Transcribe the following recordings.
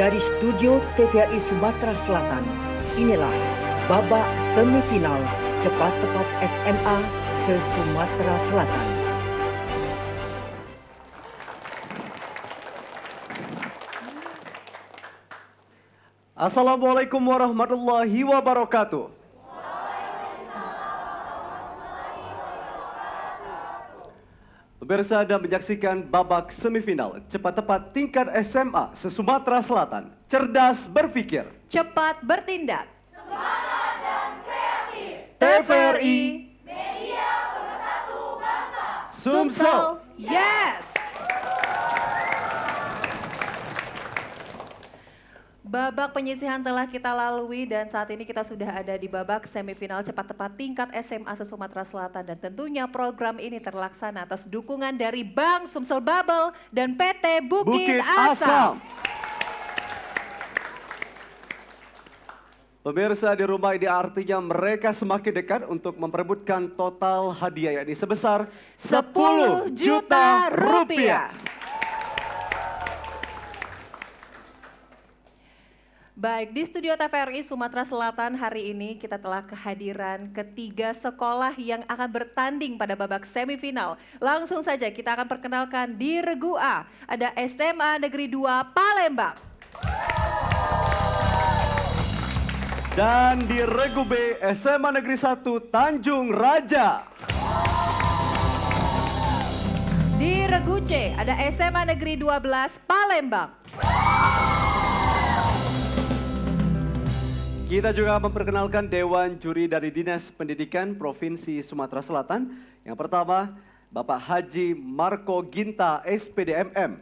Dari studio TVRI Sumatera Selatan, inilah babak semifinal cepat tepat SMA se-Sumatera Selatan. Assalamualaikum warahmatullahi wabarakatuh. Pemirsa, Anda menyaksikan babak semifinal cepat tepat tingkat SMA se-Sumatera Selatan. Cerdas berpikir, cepat bertindak, semangat dan kreatif. TVRI Media Pemersatu Bangsa. Sumsel. Yes! Babak penyisihan telah kita lalui dan saat ini kita sudah ada di babak semifinal cepat tepat tingkat SMA se-Sumatera Selatan. Dan tentunya program ini terlaksana atas dukungan dari Bank Sumsel Bubble dan PT Bukit Asam. Pemirsa di rumah, ini artinya mereka semakin dekat untuk memperebutkan total hadiah yakni sebesar 10 juta rupiah. Baik, di studio TVRI Sumatera Selatan hari ini kita telah kehadiran ketiga sekolah yang akan bertanding pada babak semifinal. Langsung saja kita akan perkenalkan di Regu A, ada SMA Negeri 2 Palembang. Dan di Regu B, SMA Negeri 1 Tanjung Raja. Di Regu C, ada SMA Negeri 12 Palembang. Kita juga memperkenalkan Dewan Juri dari Dinas Pendidikan Provinsi Sumatera Selatan. Yang pertama, Bapak Haji Marco Ginta, SPDMM.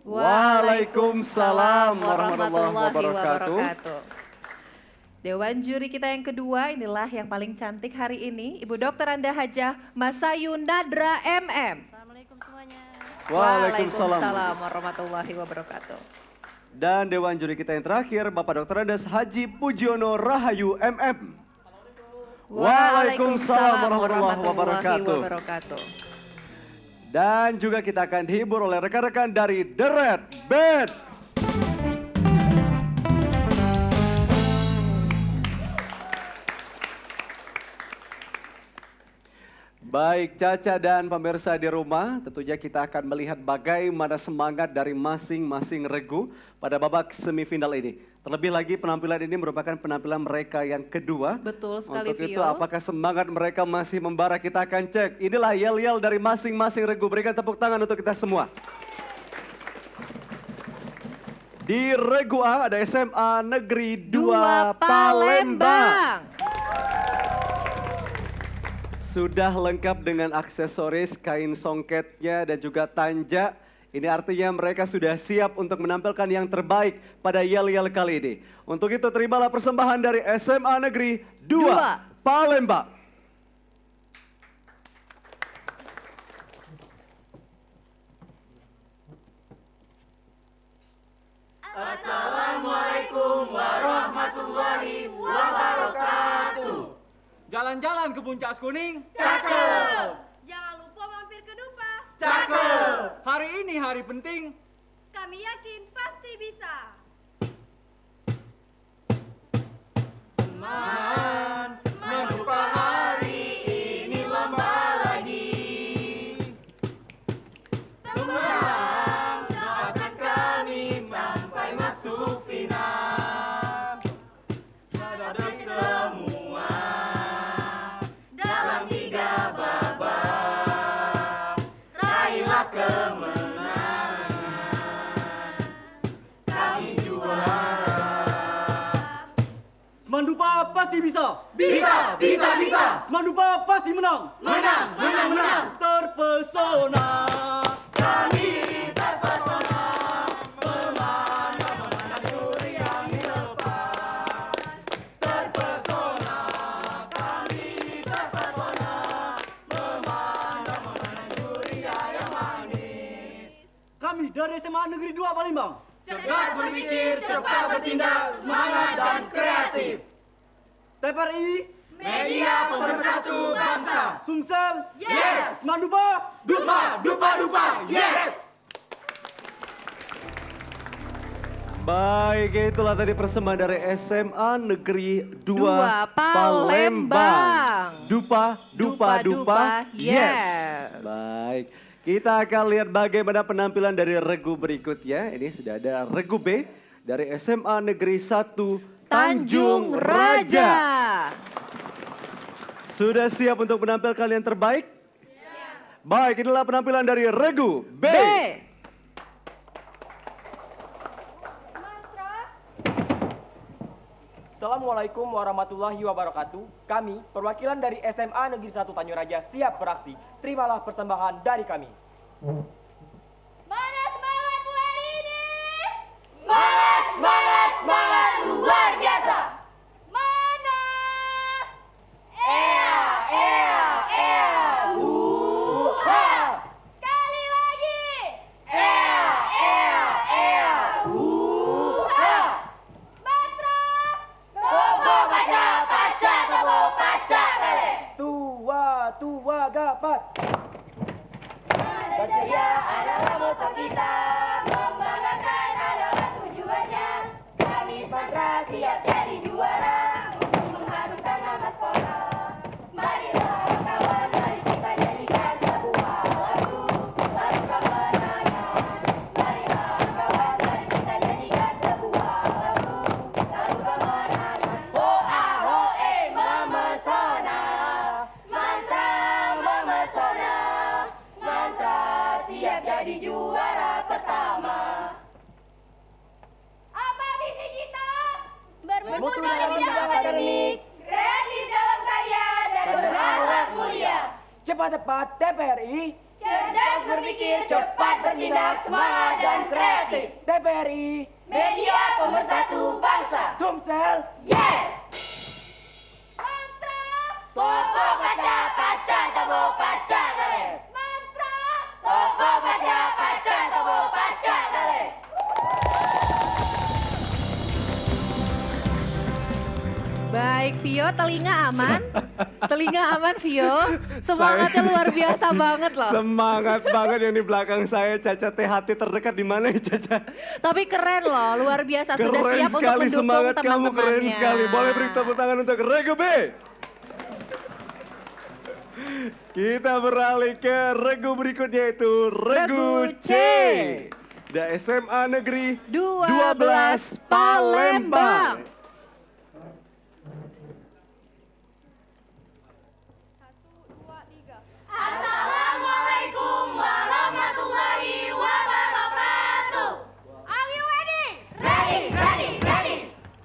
Waalaikumsalam warahmatullahi wabarakatuh. Dewan Juri kita yang kedua, inilah yang paling cantik hari ini, Ibu Dr. Anda Hajah Masayu Nadra MM. Assalamualaikum semuanya. Waalaikumsalam warahmatullahi wabarakatuh. Dan Dewan Juri kita yang terakhir, Bapak Dr. Andes Haji Pujiono Rahayu MM. Waalaikumsalam warahmatullahi wabarakatuh. Dan juga kita akan dihibur oleh rekan-rekan dari The Red Band. Baik Caca dan pemirsa di rumah, tentunya kita akan melihat bagaimana semangat dari masing-masing regu pada babak semifinal ini. Terlebih lagi penampilan ini merupakan penampilan mereka yang kedua. Betul sekali, Untuk itu Vio. apakah semangat mereka masih membara, kita akan cek. Inilah yel-yel dari masing-masing regu. Berikan tepuk tangan untuk kita semua. Di Regu A ada SMA Negeri 2 Palembang. Sudah lengkap dengan aksesoris, kain songketnya dan juga tanja. Ini artinya mereka sudah siap untuk menampilkan yang terbaik pada yel-yel kali ini. Untuk itu terimalah persembahan dari SMA Negeri 2 Palembang. Assalamualaikum warahmatullahi wabarakatuh. Jalan-jalan ke Puncak Kuning. Cakep. Jangan lupa mampir ke Dupa. Cakep. Hari ini hari penting. Kami yakin pasti bisa. Teman, Mendupa hari ini lomba lagi. Teman, doakan kami sampai masuk final. Dari semua dalam 3 babak, raihlah kemenangan. Kami juara. Semandupa pasti bisa. Bisa. Semandupa pasti menang. Menang. Terpesona. Kami terpesona memandang juri yang di depan. Terpesona, kami terpesona memandang juri yang manis. Kami dari SMA Negeri 2 Palembang. Cerdas berpikir, cepat bertindak, semangat dan kreatif. TVRI Media Pemersatu Bangsa. Sumsel. Yes. Semandupa. Dupa, yes. Baik, itulah tadi persembahan dari SMA Negeri 2 Dua, Palembang. Dupa, dupa, dupa, yes. Baik, kita akan lihat bagaimana penampilan dari regu berikutnya. Ini sudah ada regu B dari SMA Negeri 1 Tanjung Raja. Sudah siap untuk menampilkan yang terbaik? Baik, inilah penampilan dari regu B. Assalamualaikum warahmatullahi wabarakatuh. Kami, perwakilan dari SMA Negeri 1 Tanjung Raja siap beraksi. Terimalah persembahan dari kami. Mana semangat bulan ini? Semangat, semangat, semangat luar biasa. Mana? Ea, ea, ea. Ha. Sekali lagi. Ea, ea, ea. Ha. Matra. Tobo baca, baca, tobo baca kali. Tua, tua gapat. Berceria adalah moto kita, membanggakan adalah tujuannya. Kami Mantra siap jadi juara untuk mengharumkan nama sekolah. Marilah kawan, mari kita nyanyikan sebuah lagu kemenangan. Marilah kawan, mari kita nyanyikan sebuah lagu kemenangan. Hoa hoe memesona, Mantra memesona. Mantra siap jadi juara pertama. Apa visi kita? Bermutu dalam bidang akademik, kreatif dalam karya, dan berakhlak mulia. Cepat-cepat TPRI. Cerdas berpikir, cepat bertindak, semangat dan kreatif. TPRI. Media pemersatu bangsa. Sumsel. Yes! Mantra. Topo baca, baca, tobo baca kali. Mantra. Topo baca, baca, tobo baca kali. Baik, Vio, telinga aman? Telinga aman, Vio? Semangatnya luar biasa banget loh. Semangat banget yang di belakang saya. Caca THT terdekat di mana ya Caca? Tapi keren loh, luar biasa. Sudah Keren siap untuk sekali, mendukung semangat kamu keren teman-temannya. sekali. Boleh beri tepuk tangan untuk regu B. Kita beralih ke regu berikutnya yaitu regu C. Da SMA Negeri 12 Palembang. Assalamualaikum warahmatullahi wabarakatuh. Are you ready? Ready, ready, ready.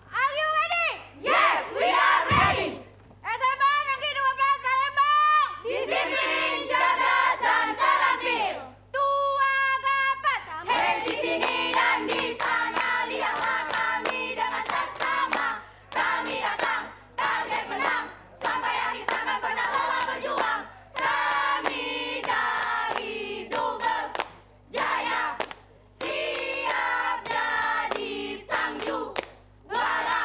Are you ready? Yes, we are ready. SMA Negeri 12 Palembang. Disiplin, cerdas, dan terampil. Tua gapat. Hey di sini dan di sana, lihatlah kami dengan seksama. Kami datang, target menang, sampai akhir takkan pernah lelah berjuang. Kami dari 12 Jaya, siap jadi sang juara.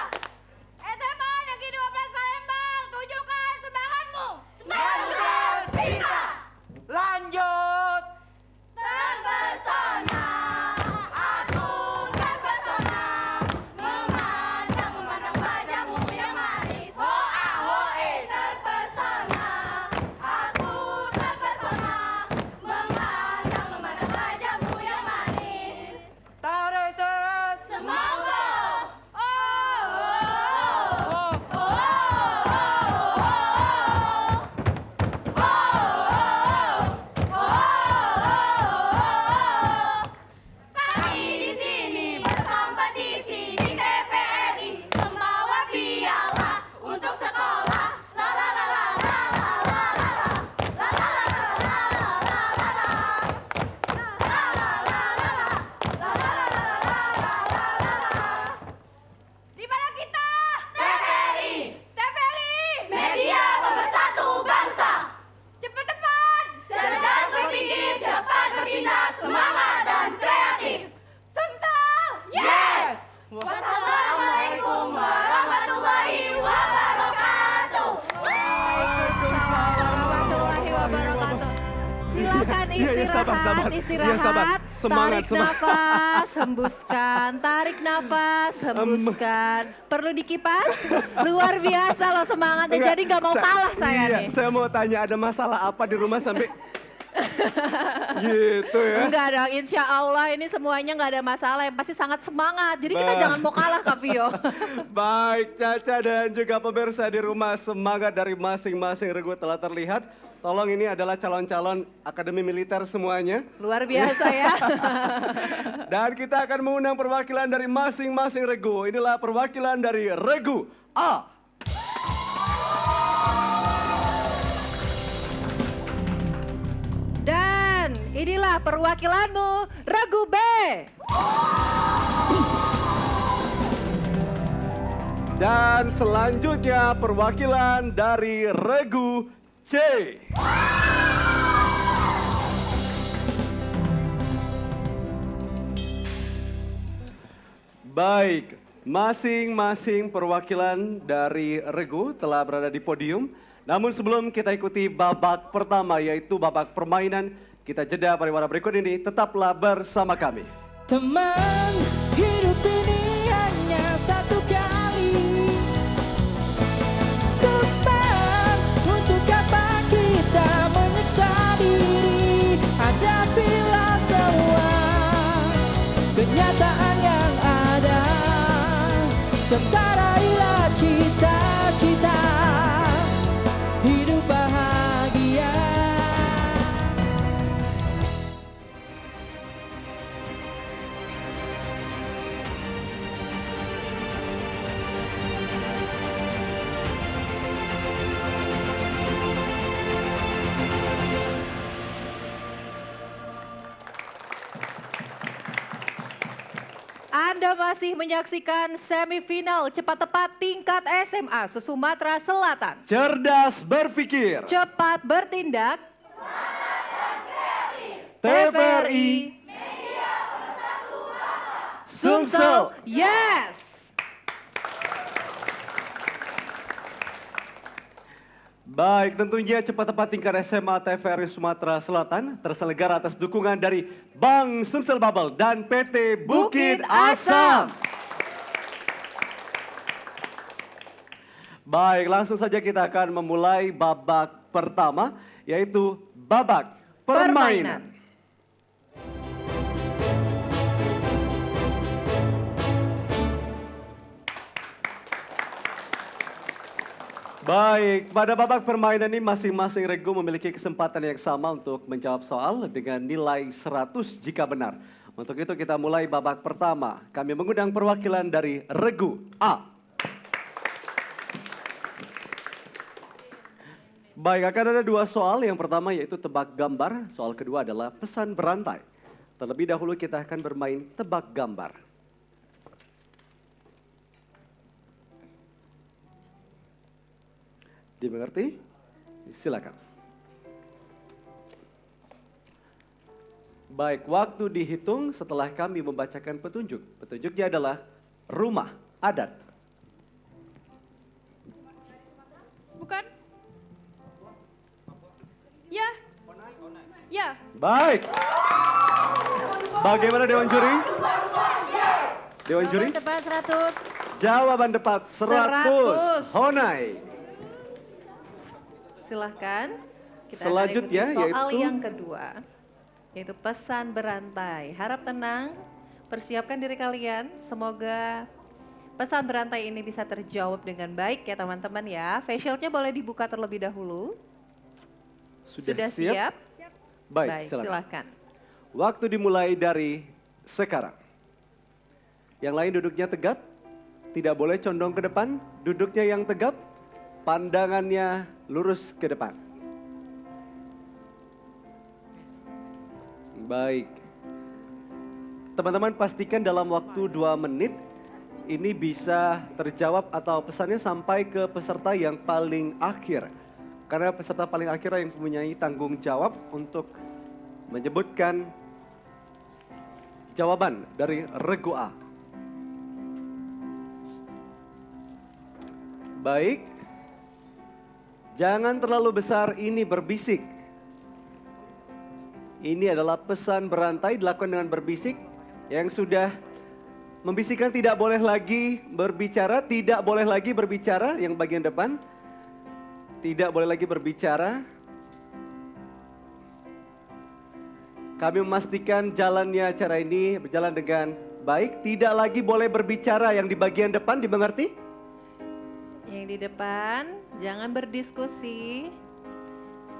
SMA Negeri 12 Palembang, tunjukkan semangatmu. Semangat bisa. Lanjut. Terpesona, aku terpesona, memandang wajahmu yang manis. Hoa hoe terpesona, aku terpesona, memandang wajahmu yang manis. Tarik terus. Semangat! Kami di sini berkompetisi di TPRI, membawa piala untuk sekolah. La la la la la la la la la. La la la la la la la la la. La la la la la. La la la la la la la la la. Di mana kita? TPRI. TPRI. Media pemersatu bangsa. Cepat-cepat. Cerdas berpikir, cepat bertindak, semangat dan kreatif. Sumsel. Yes. Wassalamualaikum warahmatullahi wabarakatuh. Waalaikumsalam warahmatullahi wabarakatuh. Silakan Iya, iya, sabar, sabar. istirahat, Iya, sabar. istirahat. Semangat, Tarik nafas, hembuskan. Tarik nafas, hembuskan. Perlu dikipas? Luar biasa loh semangatnya. Enggak, Jadi nggak mau kalah saya iya, nih. Saya mau tanya ada masalah apa di rumah sampai gitu ya. Enggak dong, insya Allah ini semuanya nggak ada masalah. Yang pasti sangat semangat. Jadi kita Bah. jangan mau kalah Kak Vio. Baik Caca dan juga pemirsa di rumah, semangat dari masing-masing regu telah terlihat. Tolong ini adalah calon-calon akademi militer semuanya. Luar biasa ya. Dan kita akan mengundang perwakilan dari masing-masing regu. Inilah perwakilan dari regu A. Dan inilah perwakilanmu, regu B. Dan selanjutnya perwakilan dari regu C. Baik, masing-masing perwakilan dari regu telah berada di podium. Namun sebelum kita ikuti babak pertama yaitu babak permainan, kita jeda pariwara berikut ini, tetaplah bersama kami. Teman, hidup ini hanya satu kali. Teman, untuk apa kita menyiksa diri? Hadapilah semua kenyataan yang ada. Serta raihlah cita-cita hidup bahagia. Anda masih menyaksikan semifinal cepat tepat tingkat SMA se-Sumatera Selatan. Cerdas berpikir, Cepat bertindak. TVRI, Sumsel. Yes. Baik, tentunya cepat tepat tingkat SMA TVRI Sumatera Selatan terselenggara atas dukungan dari Bank Sumsel Bubble dan PT Bukit Asam. Baik, langsung saja kita akan memulai babak pertama yaitu babak permainan. Baik, pada babak permainan ini masing-masing regu memiliki kesempatan yang sama untuk menjawab soal dengan nilai 100 jika benar. Untuk itu kita mulai babak pertama. Kami mengundang perwakilan dari regu A. Baik, akan ada dua soal. Yang pertama yaitu tebak gambar, soal kedua adalah pesan berantai. Terlebih dahulu kita akan bermain tebak gambar. Dimengerti? Silakan. Baik, waktu dihitung setelah kami membacakan petunjuk. Petunjuknya adalah rumah adat. Bukan? Ya. Ya. Baik. Bagaimana Dewan Juri? Dewan Juri? Tepat 100. Jawaban tepat 100. 100. Honai. Silahkan. Kita Selanjutnya akan ikuti soal yaitu- yang kedua. Yaitu pesan berantai. Harap tenang, persiapkan diri kalian. Semoga pesan berantai ini bisa terjawab dengan baik ya teman-teman ya. Face shieldnya boleh dibuka terlebih dahulu. Sudah siap? Baik, silakan. silahkan. Waktu dimulai dari sekarang. Yang lain duduknya tegap, tidak boleh condong ke depan, duduknya yang tegap, pandangannya lurus ke depan. Baik. Teman-teman pastikan dalam waktu 2 menit ini bisa terjawab atau pesannya sampai ke peserta yang paling akhir. Karena peserta paling akhir yang mempunyai tanggung jawab untuk menyebutkan jawaban dari regu A. Baik. Jangan terlalu besar ini berbisik. Ini adalah pesan berantai dilakukan dengan berbisik yang sudah membisikkan tidak boleh lagi berbicara, tidak boleh lagi berbicara yang bagian depan. Tidak boleh lagi berbicara. Kami memastikan jalannya acara ini berjalan dengan baik. Tidak lagi boleh berbicara yang di bagian depan, dimengerti? Yang di depan, jangan berdiskusi.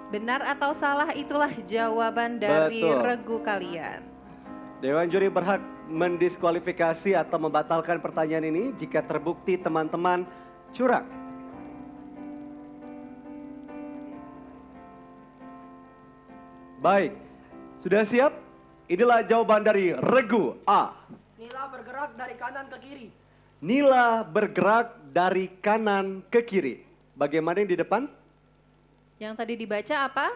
Benar atau salah itulah jawaban dari Betul. regu kalian. Dewan juri berhak mendiskualifikasi atau membatalkan pertanyaan ini jika terbukti teman-teman curang. Baik, sudah siap? Inilah jawaban dari regu A. Nila bergerak dari kanan ke kiri. Nila bergerak dari kanan ke kiri. Bagaimana yang di depan? Yang tadi dibaca apa?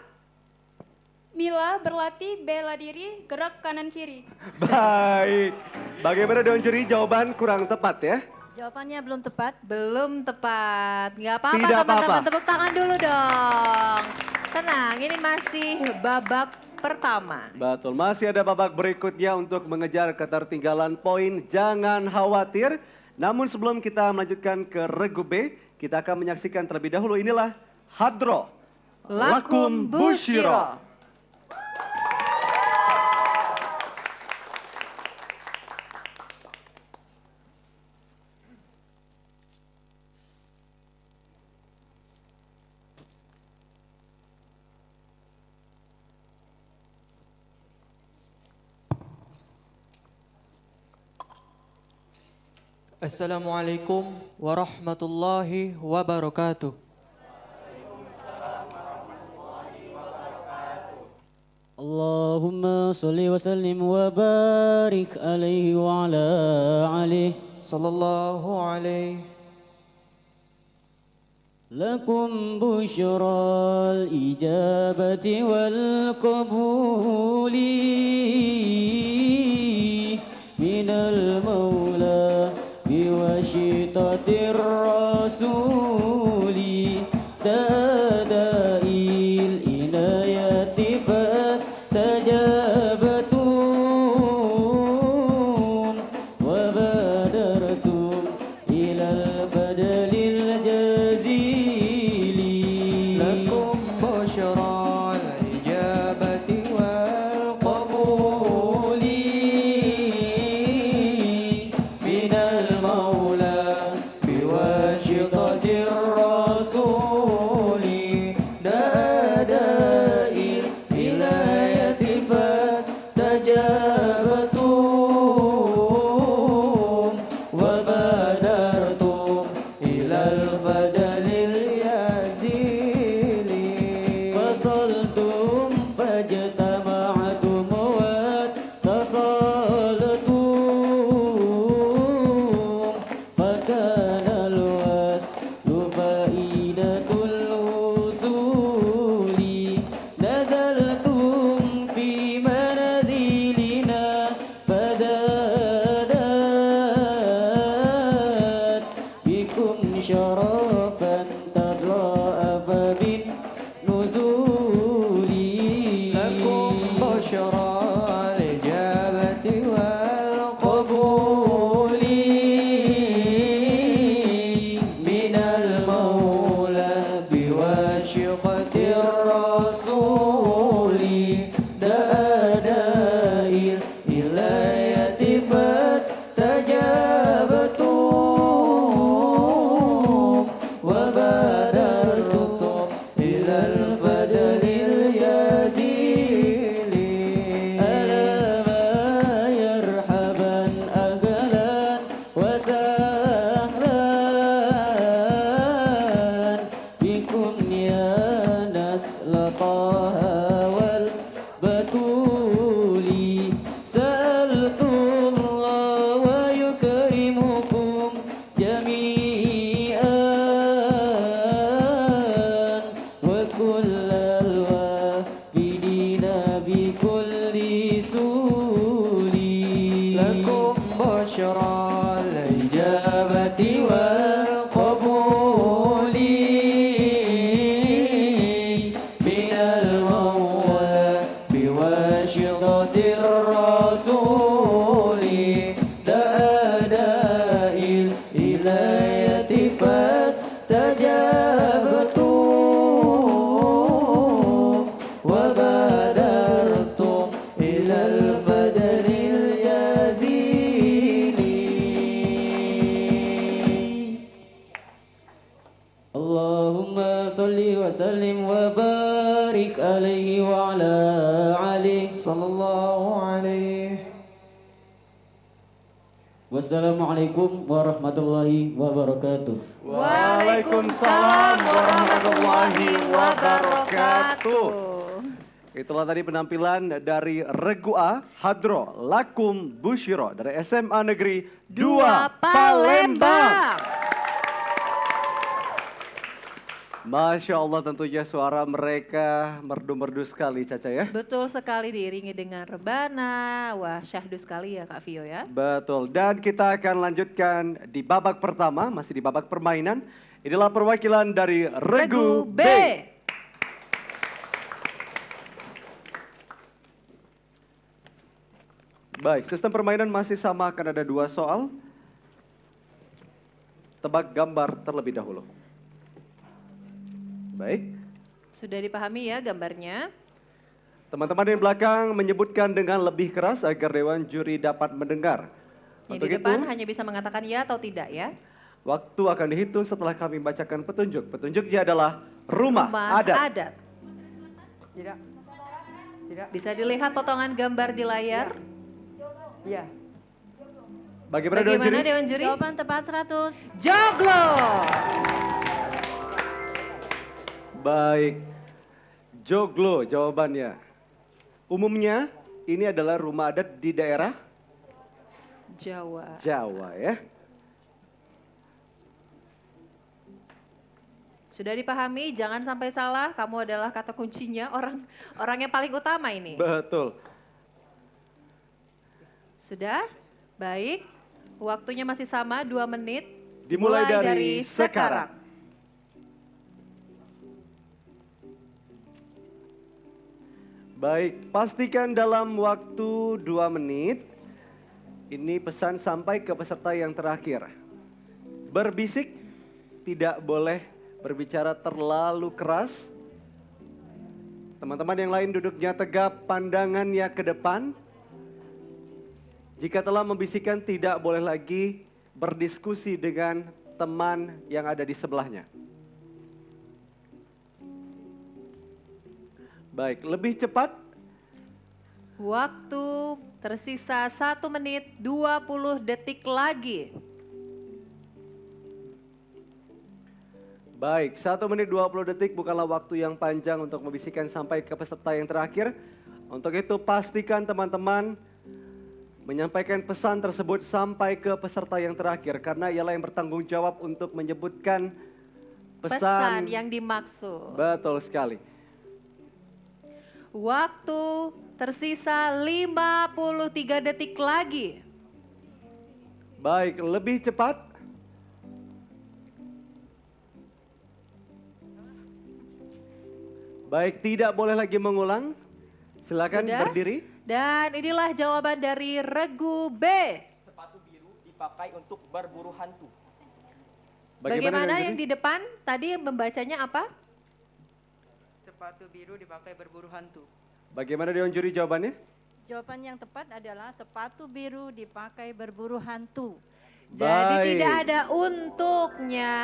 Mila berlatih bela diri, gerak kanan kiri. Baik. Bagaimana Dewan juri? Jawaban kurang tepat ya? Jawabannya belum tepat. Belum tepat. Nggak apa-apa Tidak teman-teman, apa-apa. tepuk tangan dulu dong. Tenang, ini masih babak pertama. Betul, masih ada babak berikutnya untuk mengejar ketertinggalan poin. Jangan khawatir. Namun sebelum kita melanjutkan ke regu B, kita akan menyaksikan terlebih dahulu inilah Hadro Lakum Bushiro. Assalamualaikum warahmatullahi wabarakatuh. اللهم صل وسلم وبارك عليه وعلى عليه Sallallahu alaihi. لكم بشرى الإجابة والقبول من المولى بواسطة الرسول تأدى العناية فاستجابتم وبادرتم إلى البدل الجزيل لكم بشرى الإجابة والقبول من المولى بواسطة الرسول salli wa sallim wa barik alaihi wa ala alihi. Sallallahu alaihi. Wassalamualaikum warahmatullahi wabarakatuh. Waalaikumsalam warahmatullahi wabarakatuh. Itulah tadi penampilan dari Regu A Hadro Lakum Bushiro dari SMA Negeri 2 Palembang. Masya Allah, tentunya suara mereka merdu-merdu sekali Caca ya. Betul sekali, diiringi dengan rebana. Wah, syahdu sekali ya Kak Vio ya. Betul, dan kita akan lanjutkan di babak pertama, masih di babak permainan. Inilah perwakilan dari Regu B. Baik, sistem permainan masih sama, akan ada 2 soal. Tebak gambar terlebih dahulu. Baik, Sudah dipahami ya gambarnya? teman-teman di belakang menyebutkan dengan lebih keras agar Dewan Juri dapat mendengar. Yang di depan hanya bisa mengatakan ya atau tidak ya. Waktu akan dihitung setelah kami bacakan petunjuk. Petunjuknya adalah rumah adat. Tidak. Tidak. Bisa dilihat potongan gambar di layar. Iya. Bagaimana Dewan Juri? Dewan Juri? Jawaban tepat 100. Joglo. Baik, joglo jawabannya. Umumnya ini adalah rumah adat di daerah Jawa. Jawa ya. Sudah dipahami, jangan sampai salah. Kamu adalah kata kuncinya, orang yang paling utama ini. Betul. Sudah? Baik. Waktunya masih sama, 2 menit. Dimulai dari sekarang. Baik, pastikan dalam waktu 2 menit. Ini pesan sampai ke peserta yang terakhir. Berbisik, tidak boleh berbicara terlalu keras. Teman-teman yang lain duduknya tegap, pandangannya ke depan. Jika telah membisikkan, tidak boleh lagi berdiskusi dengan teman yang ada di sebelahnya. Baik, lebih cepat. Waktu tersisa 1 menit 20 detik lagi. Baik, 1 menit 20 detik bukanlah waktu yang panjang untuk membisikkan sampai ke peserta yang terakhir. Untuk itu pastikan teman-teman menyampaikan pesan tersebut sampai ke peserta yang terakhir. Karena ialah yang bertanggung jawab untuk menyebutkan Pesan yang dimaksud. Betul sekali. Waktu tersisa 53 detik lagi. Baik, lebih cepat. Baik, tidak boleh lagi mengulang. Silakan Sudah? berdiri. Dan inilah jawaban dari Regu B. Sepatu biru dipakai untuk berburu hantu. Bagaimana Dewan yang Juri? di depan tadi membacanya apa? Sepatu biru dipakai berburu hantu. Bagaimana Dewan Juri jawabannya? Jawaban yang tepat adalah sepatu biru dipakai berburu hantu. Jadi Baik. tidak ada untuknya.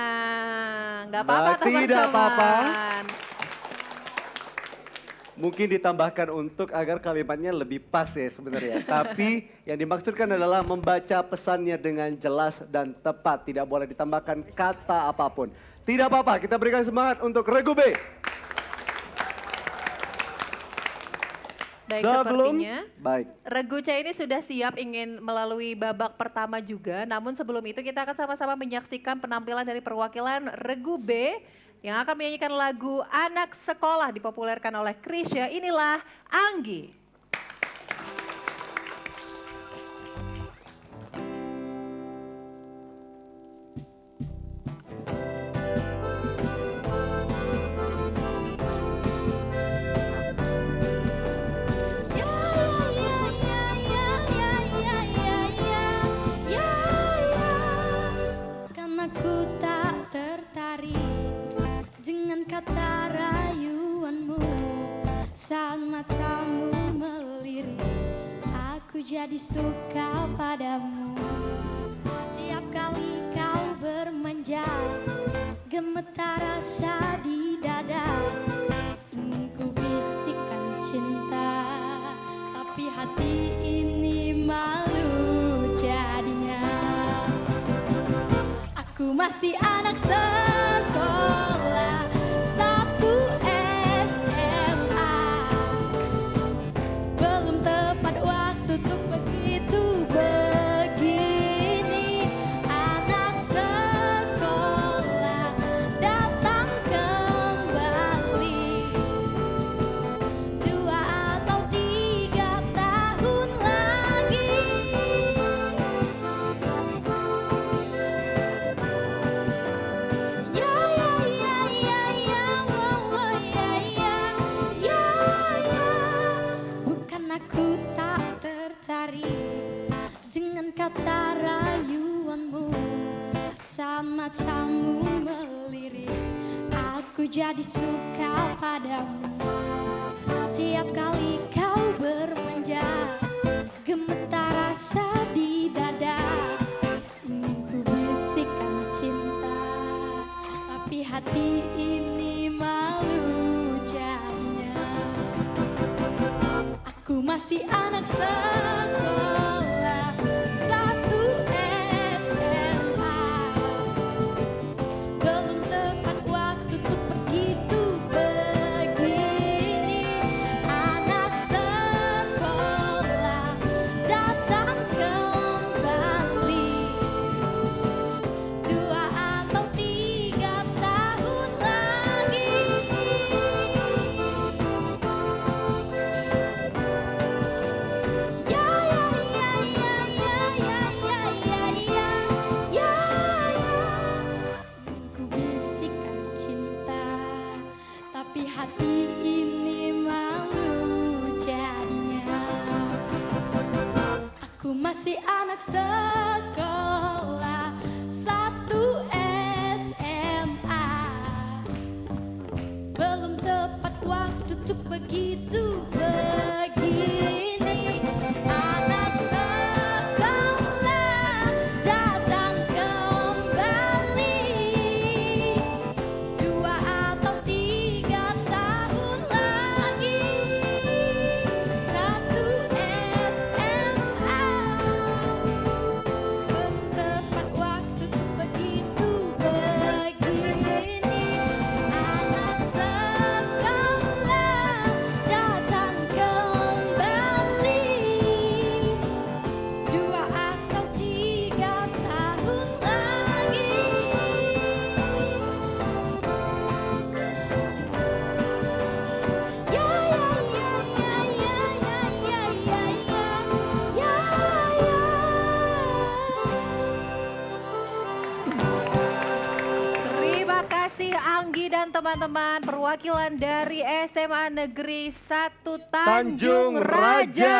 Nggak apa-apa Baik, teman-teman. tidak apa-apa. Mungkin ditambahkan untuk agar kalimatnya lebih pas ya sebenarnya. Tapi yang dimaksudkan adalah membaca pesannya dengan jelas dan tepat. Tidak boleh ditambahkan kata apapun. Tidak apa-apa, kita berikan semangat untuk Regu B. Baik, sepertinya baik. Regu C ini sudah siap ingin melalui babak pertama juga. Namun sebelum itu kita akan sama-sama menyaksikan penampilan dari perwakilan Regu B yang akan menyanyikan lagu Anak Sekolah dipopulerkan oleh Krisya. Inilah Anggi. Karena ku tak tertarik dengan kata rayuanmu, saat matamu melirik, aku jadi suka padamu. Tiap kali kau bermanja, Gemetar rasa di dada, ingin ku bisikkan cinta, tapi hati ini malu jadinya. Aku masih anak sekolah, satu SMA. Belum tepat waktu untuk begitu begini. Anak sekolah datang kembali, 2 atau 3 tahun lagi. Ya ya ya ya ya, wow, wow, ya ya ya ya. Bukan aku tak tertarik dengan kata rayuanmu, macammu melirik. Aku jadi suka padamu tiap kali kau bermanja. Gemetar rasa di dada, ingin ku bisikkan cinta, tapi hati ini malu jadinya. Aku masih anak sekolah, satu SMA. Belum tepat waktu untuk begitu begini. Anak sekolah datang kembali, 2 atau 3 tahun lagi. Ya ya ya ya ya ya ya ya ya ya ya. Ingin ku bisikkan cinta, tapi hati ini malu jadinya. Aku masih anak sekolah, satu SMA. Belum tepat waktu untuk begitu begini. Anak sekolah datang kembali, 2 atau 3 tahun lagi. Satu SMA. Belum tepat waktu untuk begitu begini. Anak sekolah datang kembali, 2 atau 3 tahun lagi. Ya ya ya ya ya ya ya ya ya ya. Terima kasih Anggi dan teman-teman perwakilan dari SMA Negeri 1 Tanjung Raja.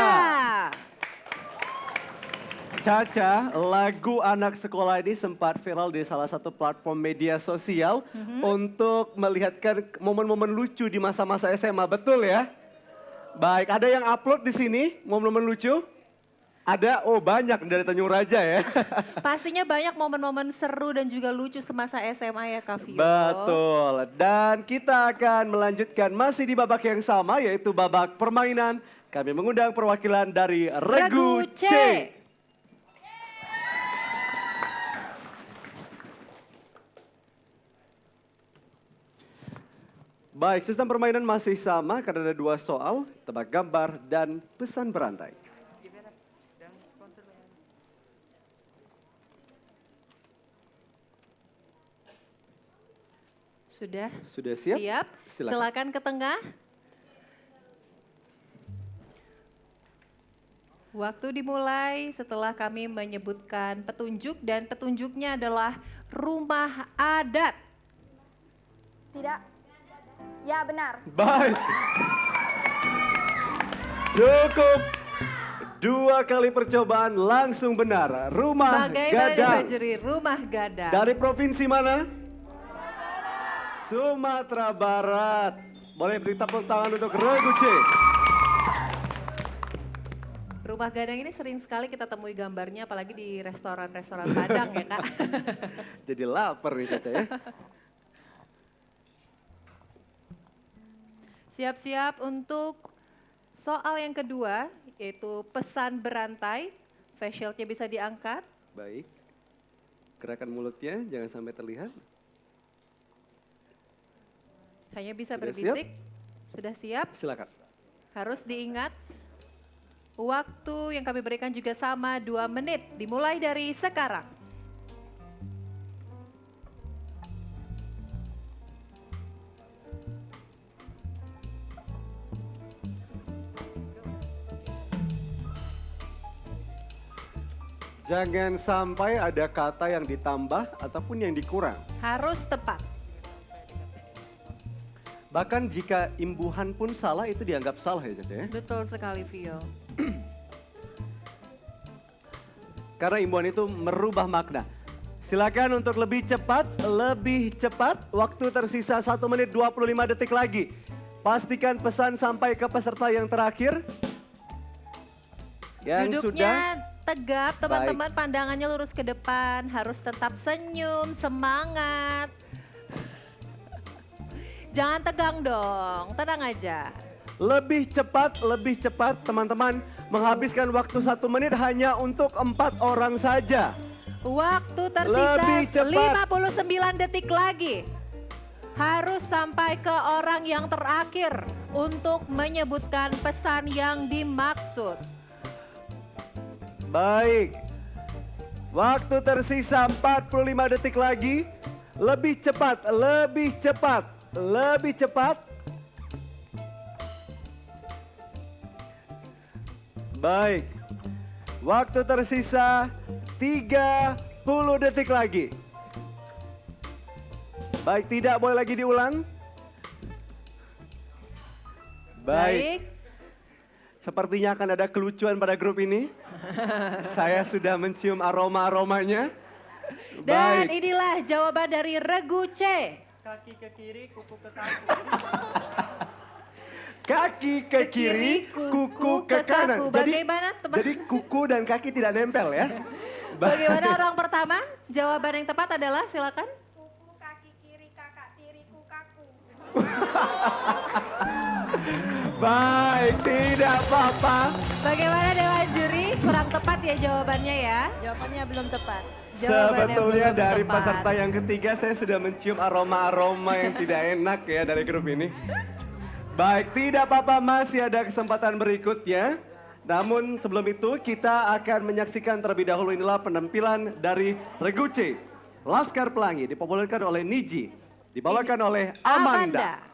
Caca, lagu anak sekolah ini sempat viral di salah satu platform media sosial untuk melihatkan momen-momen lucu di masa-masa SMA, betul ya? Baik, ada yang upload di sini momen-momen lucu? Ada, oh banyak dari Tanjung Raja ya. Pastinya banyak momen-momen seru dan juga lucu semasa SMA ya Kak Vio. Betul, dan kita akan melanjutkan masih di babak yang sama yaitu babak permainan. Kami mengundang perwakilan dari Regu C. Baik, sistem permainan masih sama karena ada 2 soal, tebak gambar dan pesan berantai. Dan sponsor bayar. Sudah? Sudah siap? Siap. Silakan. Silakan ke tengah. Waktu dimulai setelah kami menyebutkan petunjuk dan petunjuknya adalah rumah adat. Tidak. Ya benar. Baik. Cukup. 2 kali percobaan langsung benar. Rumah Bagaimana Gadang. Fajri? Rumah Gadang. Dari provinsi mana? Sumatera Barat. Boleh beri tepuk tangan untuk Regu C. Rumah Gadang ini sering sekali kita temui gambarnya apalagi di restoran-restoran Padang ya Kak. Jadi lapar nih Caca ya. Siap-siap untuk soal yang kedua, yaitu pesan berantai. Face shieldnya bisa diangkat. Baik. Gerakan mulutnya jangan sampai terlihat. Hanya bisa Sudah berbisik. Sudah siap? Silakan. Harus diingat, waktu yang kami berikan juga sama 2 menit. Dimulai dari sekarang. Jangan sampai ada kata yang ditambah ataupun yang dikurang. Harus tepat. Bahkan jika imbuhan pun salah itu dianggap salah ya Caca ya. Betul sekali, Vio. Karena imbuhan itu merubah makna. Silakan untuk lebih cepat. Waktu tersisa 1 menit 25 detik lagi. Pastikan pesan sampai ke peserta yang terakhir. Yang Duduknya sudah tegap, teman-teman, pandangannya lurus ke depan, harus tetap senyum, semangat. Jangan tegang dong, tenang aja. lebih cepat teman-teman. Menghabiskan waktu 1 menit hanya untuk 4 orang saja. Waktu Lebih tersisa cepat. 59 detik lagi. Harus sampai ke orang yang terakhir untuk menyebutkan pesan yang dimaksud. Baik. Waktu tersisa 45 detik lagi. Lebih cepat. Baik. Waktu tersisa 30 detik lagi. Baik, tidak boleh lagi diulang. Baik. Sepertinya akan ada kelucuan pada grup ini. Saya sudah mencium aroma-aromanya. Dan Baik. inilah jawaban dari Regu C. Kaki ke kiri, kuku ke kanan. Kaki ke kiri, kuku ke kanan. Bagaimana, teman? Jadi kuku dan kaki tidak nempel ya. Bagaimana orang pertama? Jawaban yang tepat adalah, silakan. Kuku kaki kiri kakak tiriku kaku. Baik, tidak apa-apa. Bagaimana Dewan Juri? Kurang tepat ya jawabannya ya? Jawabannya belum tepat. Jawabannya Sebetulnya belum dari tepat. peserta yang ketiga saya sudah mencium aroma-aroma yang tidak enak ya dari grup ini. Baik, tidak apa-apa, masih ada kesempatan berikutnya. Namun sebelum itu kita akan menyaksikan terlebih dahulu inilah penampilan dari Regu C. Laskar Pelangi dipopulerkan oleh Niji, dibawakan oleh Amanda.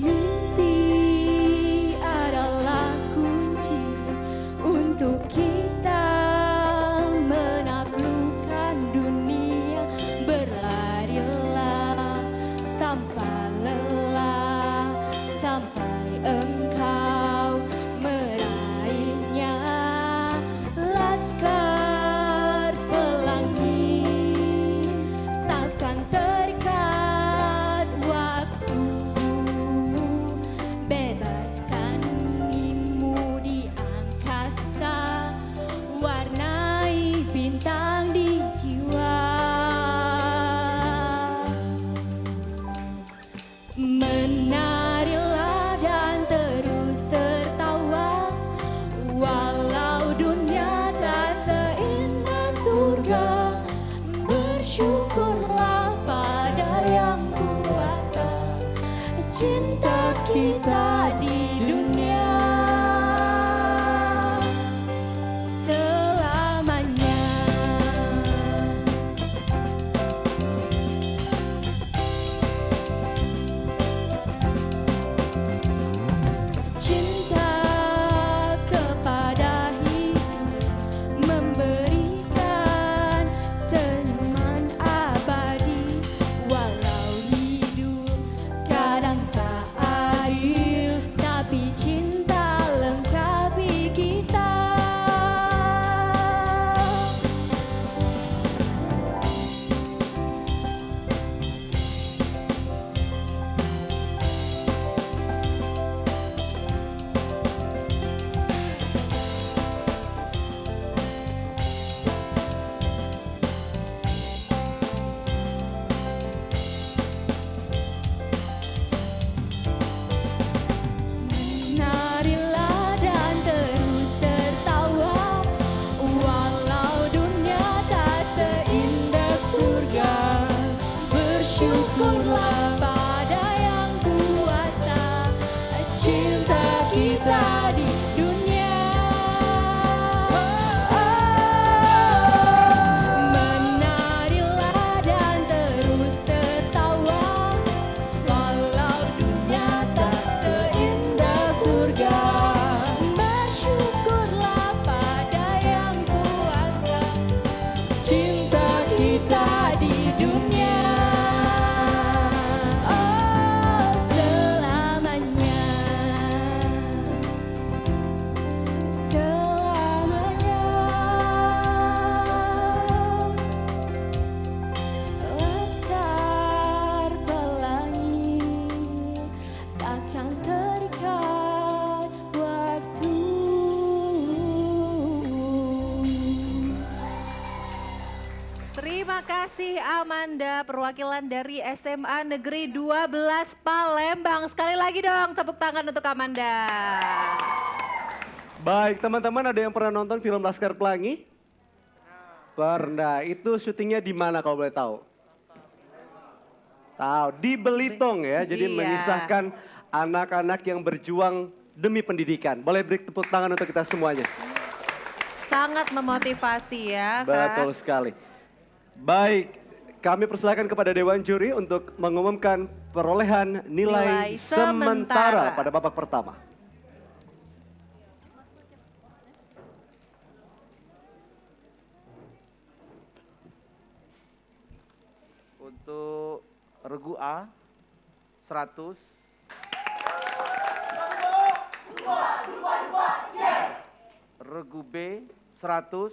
Mimpi adalah kunci untuk kita menaklukkan dunia. Berlarilah tanpa lelah sampai engkau meraih Terima kasih Amanda, perwakilan dari SMA Negeri 12 Palembang. Sekali lagi dong tepuk tangan untuk Amanda. Baik, teman-teman ada yang pernah nonton film Laskar Pelangi? Pernah. Itu syutingnya di mana kalau boleh tahu? Tahu, di Belitung ya. Jadi Iya. mengisahkan anak-anak yang berjuang demi pendidikan. Boleh beri tepuk tangan untuk kita semuanya. Sangat memotivasi ya, Kak. Betul sekali. Baik, kami persilakan kepada Dewan Juri untuk mengumumkan perolehan nilai Nilai sementara sementara. pada babak pertama. Untuk regu A 100. Regu B 100.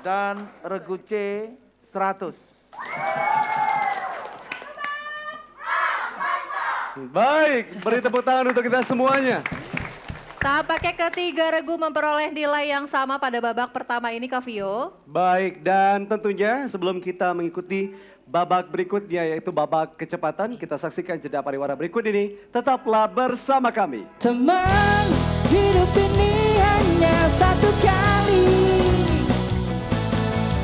Dan regu C 100. Baik, beri tepuk tangan untuk kita semuanya. Tampaknya ketiga regu memperoleh nilai yang sama pada babak pertama ini, Kak Vio. Baik, dan tentunya sebelum kita mengikuti babak berikutnya yaitu babak kecepatan, kita saksikan jeda pariwara berikut ini. Tetaplah bersama kami. Teman, hidup ini hanya satu kali.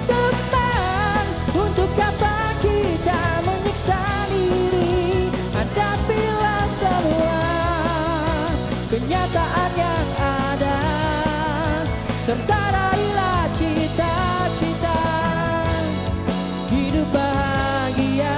Teman, untuk apa kita menyiksa diri? Hadapilah semua kenyataan yang ada, serta raihlah cita-cita hidup bahagia.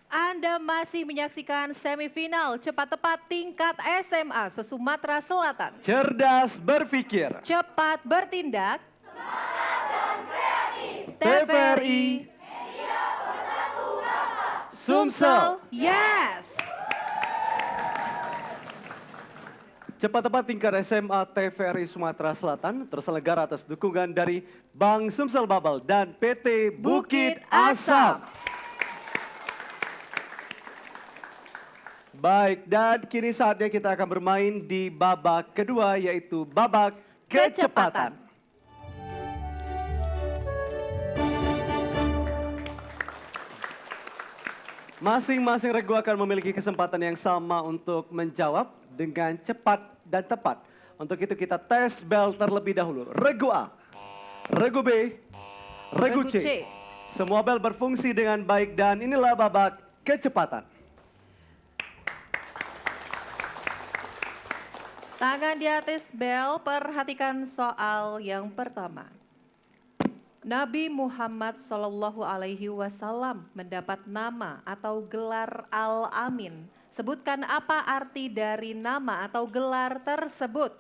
Anda masih menyaksikan semifinal cepat tepat tingkat SMA se-Sumatera Selatan. Cerdas berpikir. Cepat bertindak. TVRI. Sumsel. Yes. Cepat tepat tingkat SMA TVRI Sumatera Selatan terselenggara atas dukungan dari Bank Sumsel Bubble dan PT Bukit Asam. Baik, dan kini saatnya kita akan bermain di babak kedua yaitu babak kecepatan. Masing-masing regu akan memiliki kesempatan yang sama untuk menjawab dengan cepat dan tepat. Untuk itu kita tes bel terlebih dahulu. Regu A, regu B, regu Regu C. C. Semua bel berfungsi dengan baik dan inilah babak kecepatan. Tangan di atas bel, perhatikan soal yang pertama. Nabi Muhammad SAW mendapat nama atau gelar Al-Amin. Sebutkan apa arti dari nama atau gelar tersebut.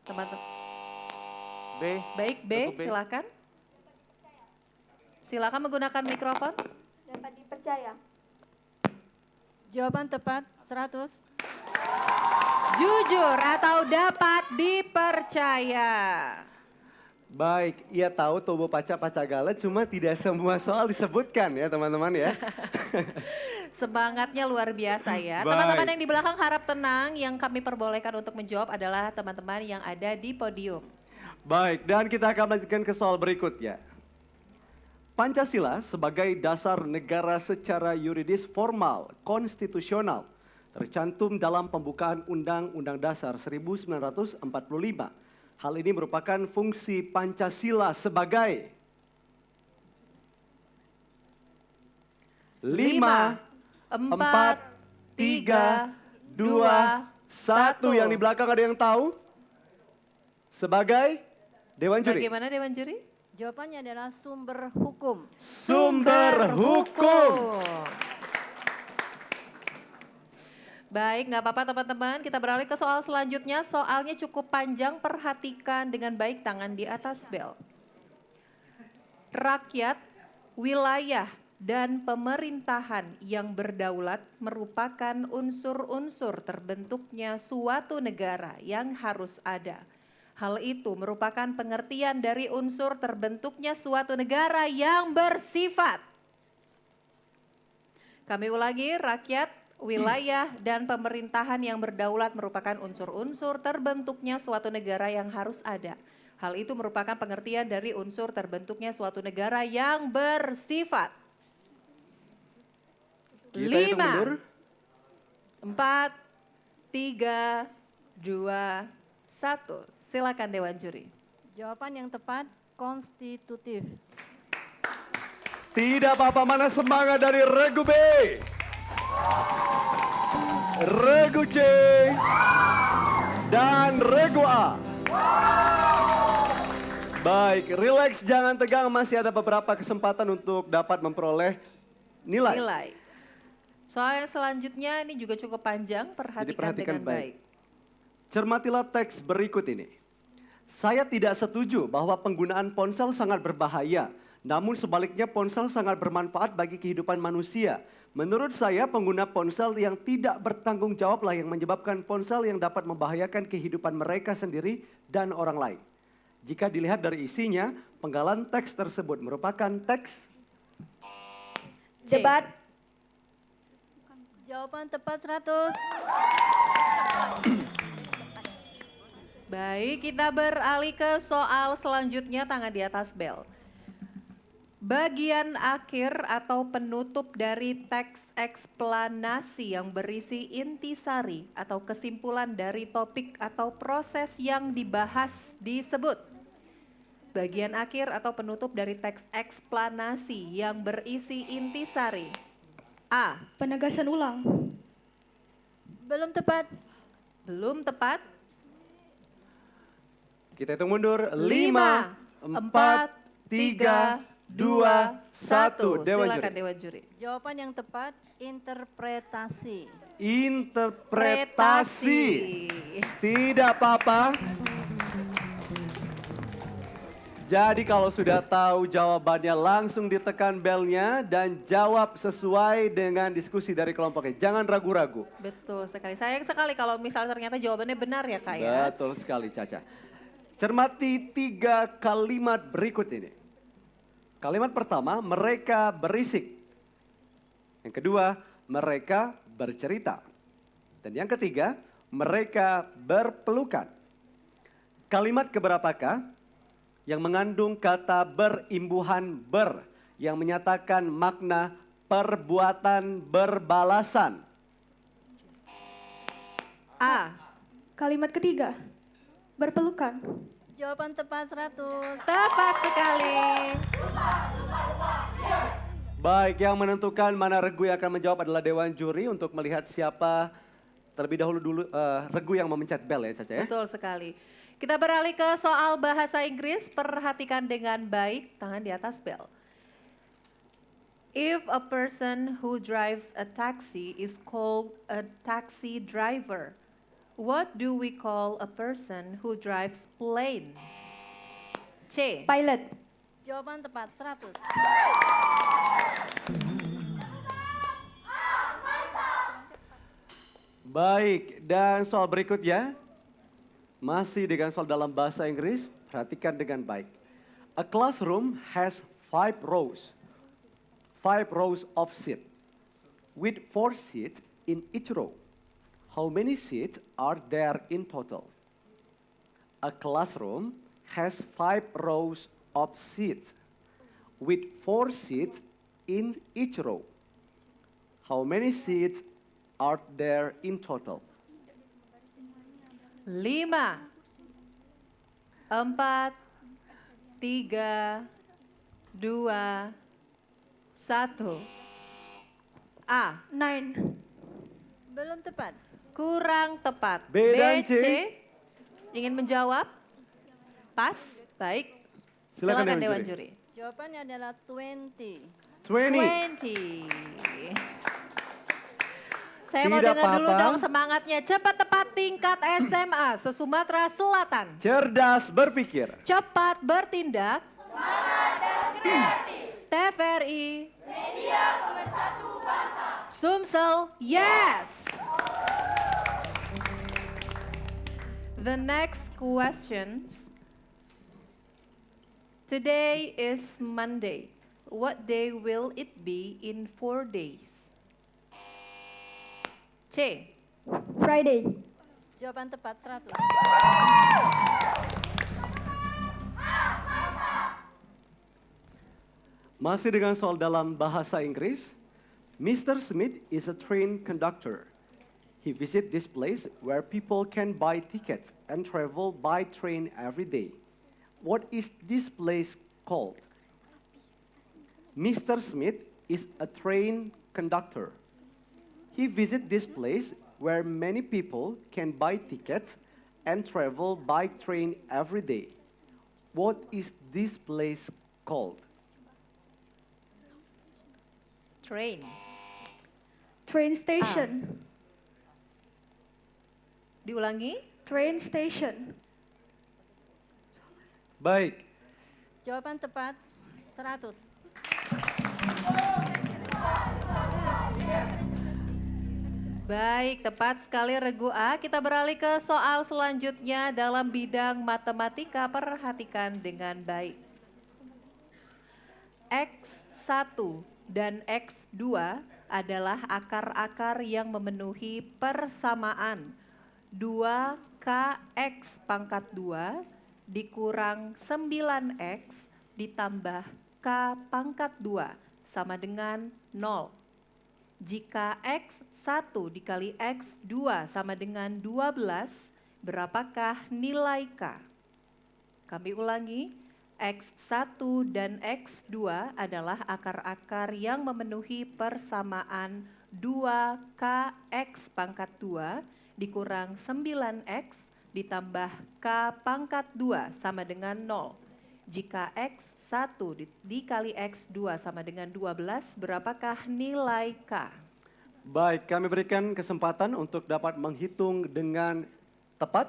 Teman-teman. B. Baik, B, Regu B. silakan. Silakan menggunakan mikrofon. Dapat dipercaya. Jawaban tepat 100. Jujur atau dapat dipercaya. Baik, ia tahu Tobo Paca Pacagala cuma tidak semua soal disebutkan ya teman-teman ya. Semangatnya luar biasa ya. Baik. Teman-teman yang di belakang harap tenang, yang kami perbolehkan untuk menjawab adalah teman-teman yang ada di podium. Baik, dan kita akan melanjutkan ke soal berikutnya. Pancasila sebagai dasar negara secara yuridis formal, konstitusional, tercantum dalam pembukaan Undang-Undang Dasar 1945. Hal ini merupakan fungsi Pancasila sebagai 5, 4, 3, 2, 1. Yang di belakang ada yang tahu? Sebagai Dewan Juri. Bagaimana Dewan Juri? Jawabannya adalah sumber hukum. Sumber hukum. Baik, nggak apa-apa teman-teman. Kita beralih ke soal selanjutnya. Soalnya cukup panjang, perhatikan dengan baik tangan di atas bel. Rakyat, wilayah, dan pemerintahan yang berdaulat merupakan unsur-unsur terbentuknya suatu negara yang harus ada. Hal itu merupakan pengertian dari unsur terbentuknya suatu negara yang bersifat. Kami ulangi, rakyat, wilayah, dan pemerintahan yang berdaulat merupakan unsur-unsur terbentuknya suatu negara yang harus ada. Hal itu merupakan pengertian dari unsur terbentuknya suatu negara yang bersifat. Kita hitung 5, mundur. 4, 3, 2, 1. Silakan Dewan Juri. Jawaban yang tepat konstitutif. Tidak apa-apa, mana semangat dari Regu B. Regu C. Dan Regu A. Baik, relax, jangan tegang, masih ada beberapa kesempatan untuk dapat memperoleh nilai. Soal yang selanjutnya ini juga cukup panjang, perhatikan dengan baik. Cermatilah teks berikut ini. Saya tidak setuju bahwa penggunaan ponsel sangat berbahaya, namun sebaliknya ponsel sangat bermanfaat bagi kehidupan manusia. Menurut saya pengguna ponsel yang tidak bertanggung jawablah yang menyebabkan ponsel yang dapat membahayakan kehidupan mereka sendiri dan orang lain. Jika dilihat dari isinya, penggalan teks tersebut merupakan teks Debat. Jawaban tepat 100. Baik, kita beralih ke soal selanjutnya, tangan di atas bel. Bagian akhir atau penutup dari teks eksplanasi yang berisi intisari atau kesimpulan dari topik atau proses yang dibahas disebut. Bagian akhir atau penutup dari teks eksplanasi yang berisi intisari. A. Penegasan ulang. Belum tepat. Belum tepat. Kita hitung mundur. 5, 4, 3, 2, 1. Silakan Dewan Juri. Jawaban yang tepat interpretasi. Interpretasi. Tidak apa-apa. Jadi kalau sudah tahu jawabannya langsung ditekan belnya dan jawab sesuai dengan diskusi dari kelompoknya. Jangan ragu-ragu. Betul sekali. Sayang sekali kalau misalnya ternyata jawabannya benar ya Kak ya. Betul sekali Caca. Cermati 3 kalimat berikut ini. Kalimat pertama, mereka berisik. Yang kedua, mereka bercerita. Dan yang ketiga, mereka berpelukan. Kalimat keberapakah yang mengandung kata berimbuhan ber yang menyatakan makna perbuatan berbalasan? A. Kalimat ketiga. Berpelukan. Jawaban tepat 100. Tepat sekali. Baik, yang menentukan mana regu yang akan menjawab adalah Dewan Juri untuk melihat siapa terlebih dahulu regu yang memencet bel ya Caca ya. Betul sekali. Kita beralih ke soal bahasa Inggris, perhatikan dengan baik, tangan di atas bel. If a person who drives a taxi is called a taxi driver, what do we call a person who drives planes? C. Pilot. Jawaban tepat 100. Baik, dan soal berikutnya masih dengan soal dalam bahasa Inggris, perhatikan dengan baik. A classroom has 5 rows of seats with 4 seats in each row. How many seats are there in total? A classroom has 5 rows of seats with 4 seats in each row. How many seats are there in total? 5, 4, 3, 2, 1. A. 9. Belum tepat. Kurang tepat. B dan C. Ingin menjawab? Pas? Baik. Silakan Silakan Dewan Dewan Juri. Jawabannya adalah 20. 20. 20. Saya mau Tidak dengar dulu apa-apa. dong semangatnya. Cepat tepat tingkat SMA se-Sumatera Selatan. Cerdas berpikir. Cepat bertindak. TVRI. Media pemersatu bangsa. Sumsel, yes. The next questions. Today is Monday. What day will it be in 4 days? C. Friday. Jawaban tepat 100. Masih dengan soal dalam bahasa Inggris. Mr. Smith is a train conductor. He visits this place where people can buy tickets and travel by train every day. What is this place called? Mr. Smith is a train conductor. He visits this place where many people can buy tickets and travel by train every day. What is this place called? Train. Train station. Diulangi. Train station. Baik, Jawaban tepat 100. Baik, tepat sekali Regu A. Kita beralih ke soal selanjutnya dalam bidang matematika. Perhatikan dengan baik. X1 dan X2 adalah akar-akar yang memenuhi persamaan 2kx pangkat 2 dikurang 9x ditambah k pangkat 2 sama dengan 0. Jika X1 dikali X2 sama dengan 12, berapakah nilai K? Kami ulangi, X1 dan X2 adalah akar-akar yang memenuhi persamaan 2kx pangkat 2 dikurang 9x ditambah k pangkat 2 sama dengan 0. Jika X1 dikali X2 sama dengan 12, berapakah nilai K? baik, kami berikan kesempatan untuk dapat menghitung dengan tepat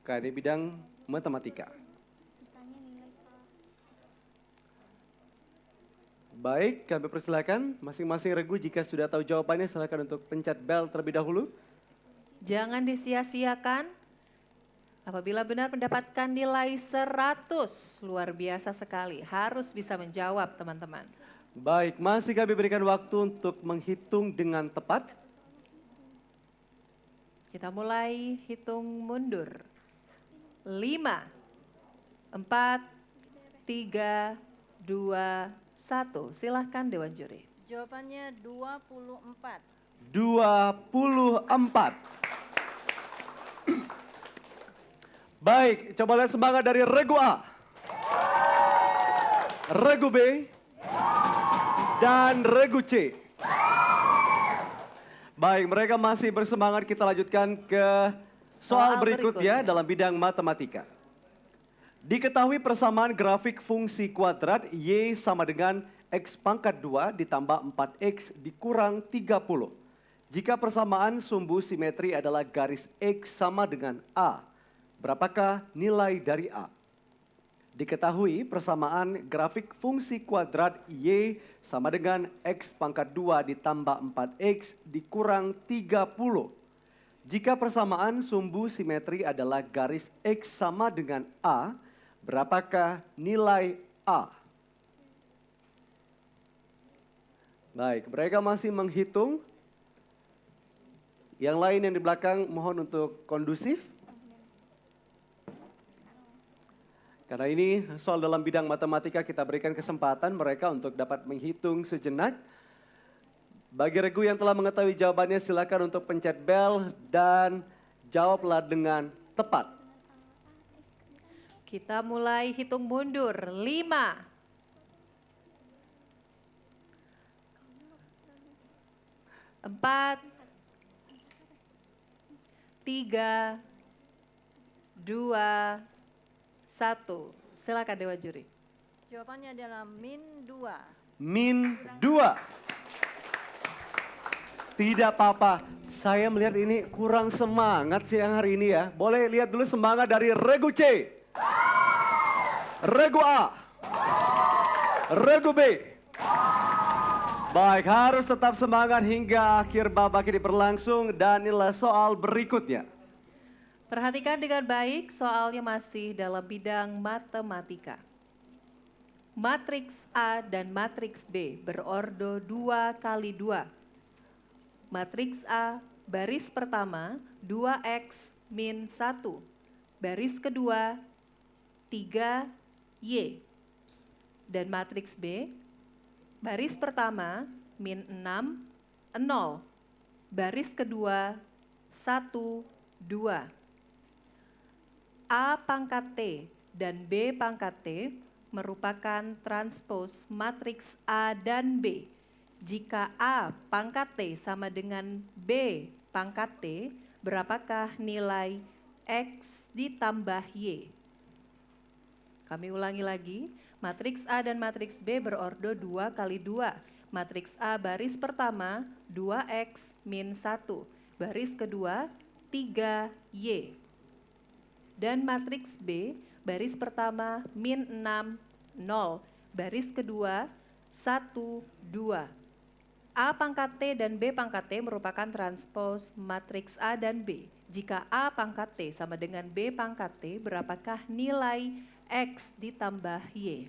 dari bidang matematika. Baik, kami persilakan masing-masing regu jika sudah tahu jawabannya silakan untuk pencet bel terlebih dahulu. Jangan disia-siakan. Apabila benar mendapatkan nilai 100, luar biasa sekali. Harus bisa menjawab teman-teman. Baik, masih kami berikan waktu untuk menghitung dengan tepat. Kita mulai hitung mundur. 5, 4, 3, 2, 1. Silahkan Dewan Juri. Jawabannya 24. 24. Baik, coba lihat semangat dari Regu A, Regu B, dan Regu C. Baik, mereka masih bersemangat. Kita lanjutkan ke soal berikutnya dalam bidang matematika. Diketahui persamaan grafik fungsi kuadrat Y sama dengan X pangkat 2 ditambah 4X dikurang 30. Jika persamaan sumbu simetri adalah garis X sama dengan A, berapakah nilai dari A? Diketahui persamaan grafik fungsi kuadrat Y sama dengan X pangkat 2 ditambah 4X dikurang 30. Jika persamaan sumbu simetri adalah garis X sama dengan A, berapakah nilai A? Baik, mereka masih menghitung. Yang lain yang di belakang mohon untuk kondusif. Karena ini soal dalam bidang matematika, kita berikan kesempatan mereka untuk dapat menghitung sejenak. Bagi regu yang telah mengetahui jawabannya silakan untuk pencet bel dan jawablah dengan tepat. Kita mulai hitung mundur. 5, 4, 3, 2, 1. Silakan Dewan Juri. Jawabannya adalah -2. -2. Tidak apa-apa, saya melihat ini kurang semangat siang hari ini ya. Boleh lihat dulu semangat dari Regu C, Regu A, Regu B, Baik, harus tetap semangat hingga akhir babak ini berlangsung dan inilah soal berikutnya. Perhatikan dengan baik, soalnya masih dalam bidang matematika. Matriks A dan matriks B berordo 2 kali 2. Matriks A baris pertama 2x min 1. Baris kedua 3y. Dan matriks B baris pertama min 6, 0. Baris kedua 1, 2. A pangkat T dan B pangkat T merupakan transpos matriks A dan B. Jika A pangkat T sama dengan B pangkat T, berapakah nilai X ditambah Y? Kami ulangi lagi, matriks A dan matriks B berordo 2 kali 2. Matriks A baris pertama 2x min 1, baris kedua 3y. Dan matriks B baris pertama min 6, 0, baris kedua 1, 2. A pangkat T dan B pangkat T merupakan transpos matriks A dan B. Jika A pangkat T sama dengan B pangkat T, berapakah nilai X ditambah Y?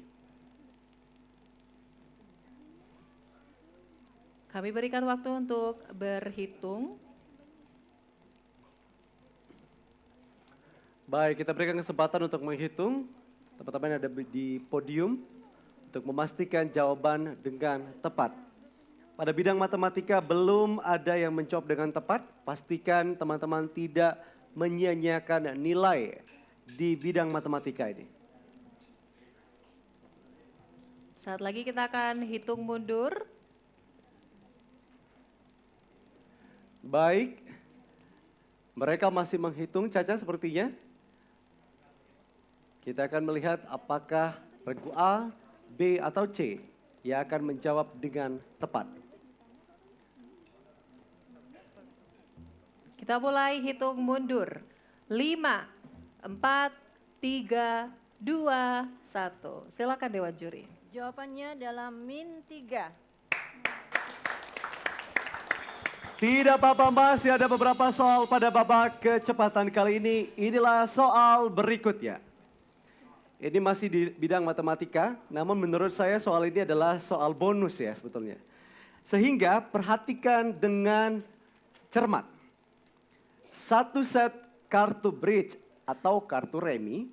Kami berikan waktu untuk berhitung. Baik, kita berikan kesempatan untuk menghitung. Teman-teman yang ada di podium untuk memastikan jawaban dengan tepat. Pada bidang matematika belum ada yang menjawab dengan tepat. Pastikan teman-teman tidak menyia-nyiakan nilai di bidang matematika ini. Saat lagi kita akan hitung mundur. Baik, mereka masih menghitung, Caca sepertinya. Kita akan melihat apakah regu A, B, atau C yang akan menjawab dengan tepat. Kita mulai hitung mundur. 5, 4, 3, 2, 1. Silakan Dewan Juri. Jawabannya dalam min 3. Tidak apa-apa, masih ada beberapa soal pada babak kecepatan kali ini. Inilah soal berikutnya. Ini masih di bidang matematika, namun menurut saya soal ini adalah soal bonus ya sebetulnya. Sehingga perhatikan dengan cermat. Satu set kartu bridge atau kartu remi,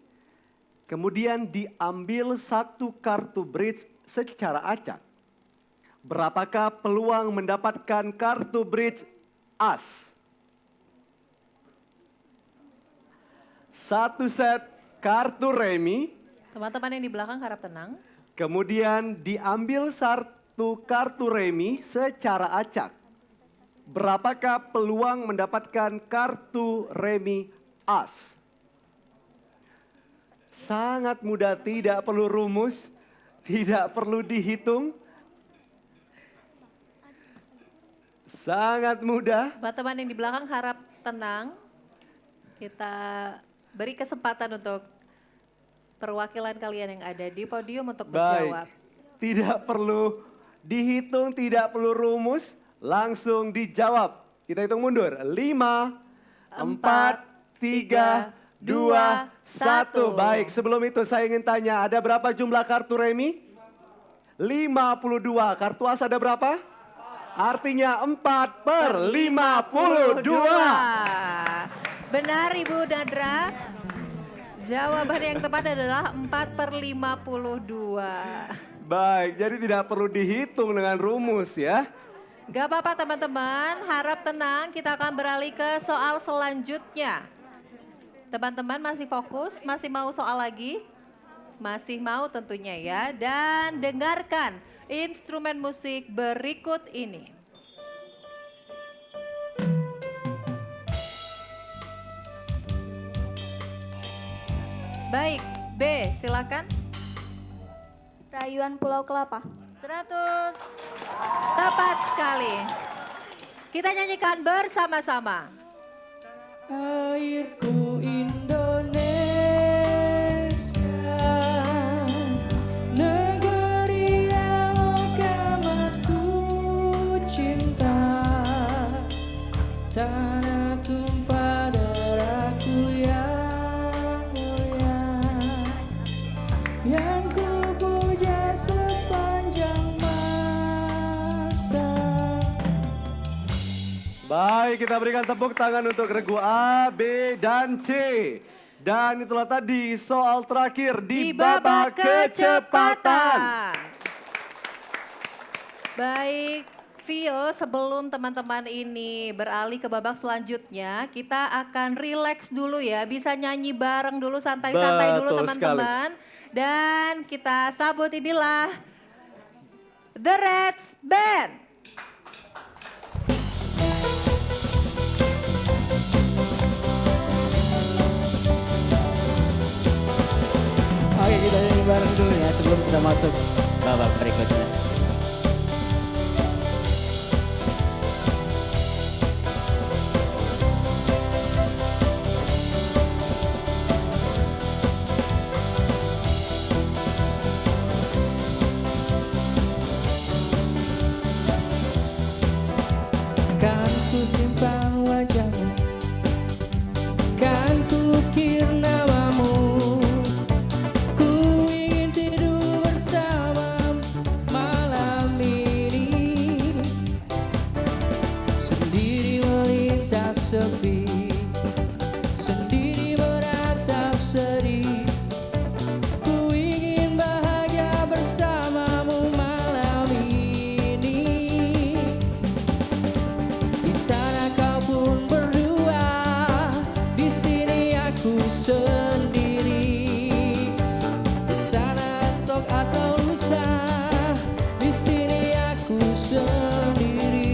kemudian diambil satu kartu bridge secara acak. Berapakah peluang mendapatkan kartu bridge as? Satu set kartu remi, Teman-teman yang di belakang harap tenang. kemudian diambil satu kartu remi secara acak. Berapakah peluang mendapatkan kartu remi as? Sangat mudah, tidak perlu rumus, tidak perlu dihitung. Sangat mudah. Teman-teman yang di belakang harap tenang. Kita beri kesempatan untuk perwakilan kalian yang ada di podium untuk menjawab. Tidak perlu dihitung, tidak perlu rumus, langsung dijawab. Kita hitung mundur. 5, 4, 3, 2, 1. Baik, sebelum itu saya ingin tanya, ada berapa jumlah kartu remi? 52. Kartu as ada berapa? Artinya 4 per 52. Benar Ibu Dadra. Jawaban yang tepat adalah 4 per 52. Baik, jadi tidak perlu dihitung dengan rumus ya. Gak apa-apa teman-teman, harap tenang, kita akan beralih ke soal selanjutnya. Teman-teman masih fokus, masih mau soal lagi? Masih mau tentunya ya, dan dengarkan instrumen musik berikut ini. Baik, B silakan. Rayuan Pulau Kelapa. 100. Tepat sekali. Kita nyanyikan bersama-sama. Airku Indonesia, negeri yang kamaku Baik, kita berikan tepuk tangan untuk regu A, B, dan C. Dan itulah tadi soal terakhir di babak kecepatan. Baik, Vio, sebelum teman-teman ini beralih ke babak selanjutnya, kita akan relax dulu ya. Bisa nyanyi bareng dulu, santai-santai dulu Betul teman-teman. Dan kita sambut inilah The Reds Band. Oke, kita nyanyi bareng dulu ya sebelum kita masuk babak berikutnya. Kan ku simpan wajahmu, kan ku ukir namamu. Ku ingin tidur bersama malam ini, sendiri melintas sepi, sendiri meratap sedih. Ku ingin bahagia bersamamu malam ini. Di sana kau pun berdua, di sini aku sendiri. Di sana esok atau lusa, di sini aku sendiri.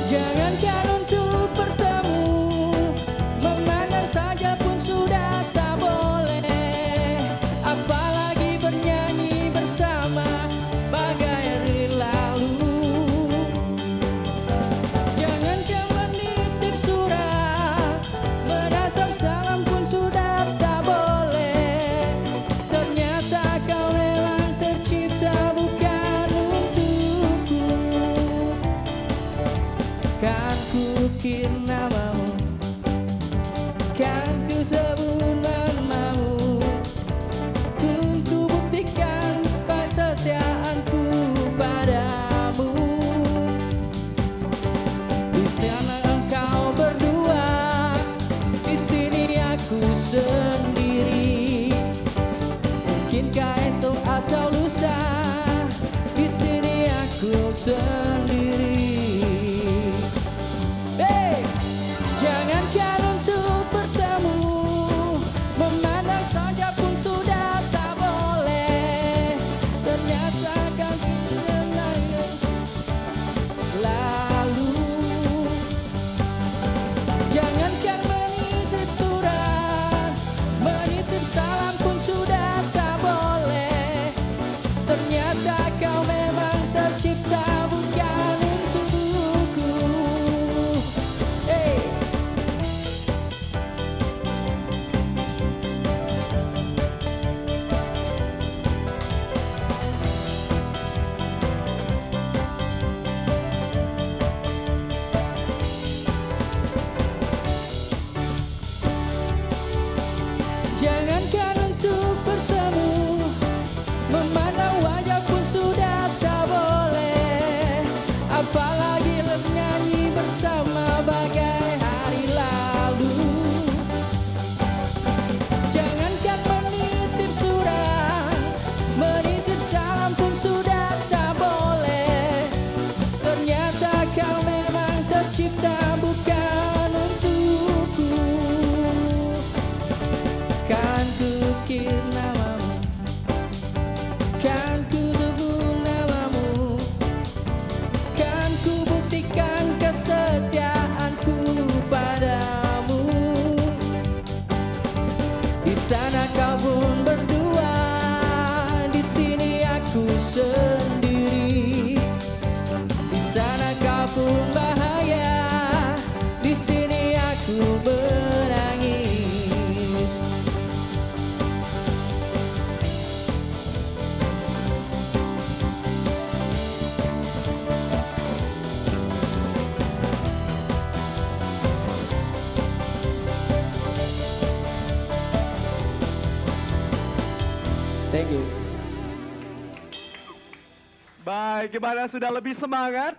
Jangankan untuk bertemu, memandang saja pun sudah tak boleh. Apalagi bernyanyi bersama bagai hari lalu. Jangankan menitip surat, menatap salam pun sudah tak boleh. Ternyata kau memang tercipta bukan untukku. Kan ku ukir namamu, kan ku sebut namamu, untuk buktikan kesetiaanku padamu. Di sana engkau berdua, di sini aku sendiri. Mungkinkah esok atau lusa, di sini aku sendiri. Hey! Jangankan untuk bertemu, memandang saja pun sudah tak boleh. Ternyata kan kita lalu. Jangankan menitip surat, menitip salam pun sudah tak boleh. Ternyata kau memang tercipta bukan untukku. Hey. Jangankan untuk bertemu, memandang wajah pun sudah tak boleh. Apalagi bernyanyi bersama bagai hari lalu. Jangankan menitip surat, menitip salam pun sudah tak boleh. Ternyata kau memang tercipta bukan untukku. Kan ku ukir namamu, kan ku sebut namamu, kan ku buktikan kesetiaanku padamu. Di sana kau pun berdua, di sini aku sendiri. Di sana kau pun bahagia, di sini aku menangis. Thank you. Baik, gimana sudah lebih semangat?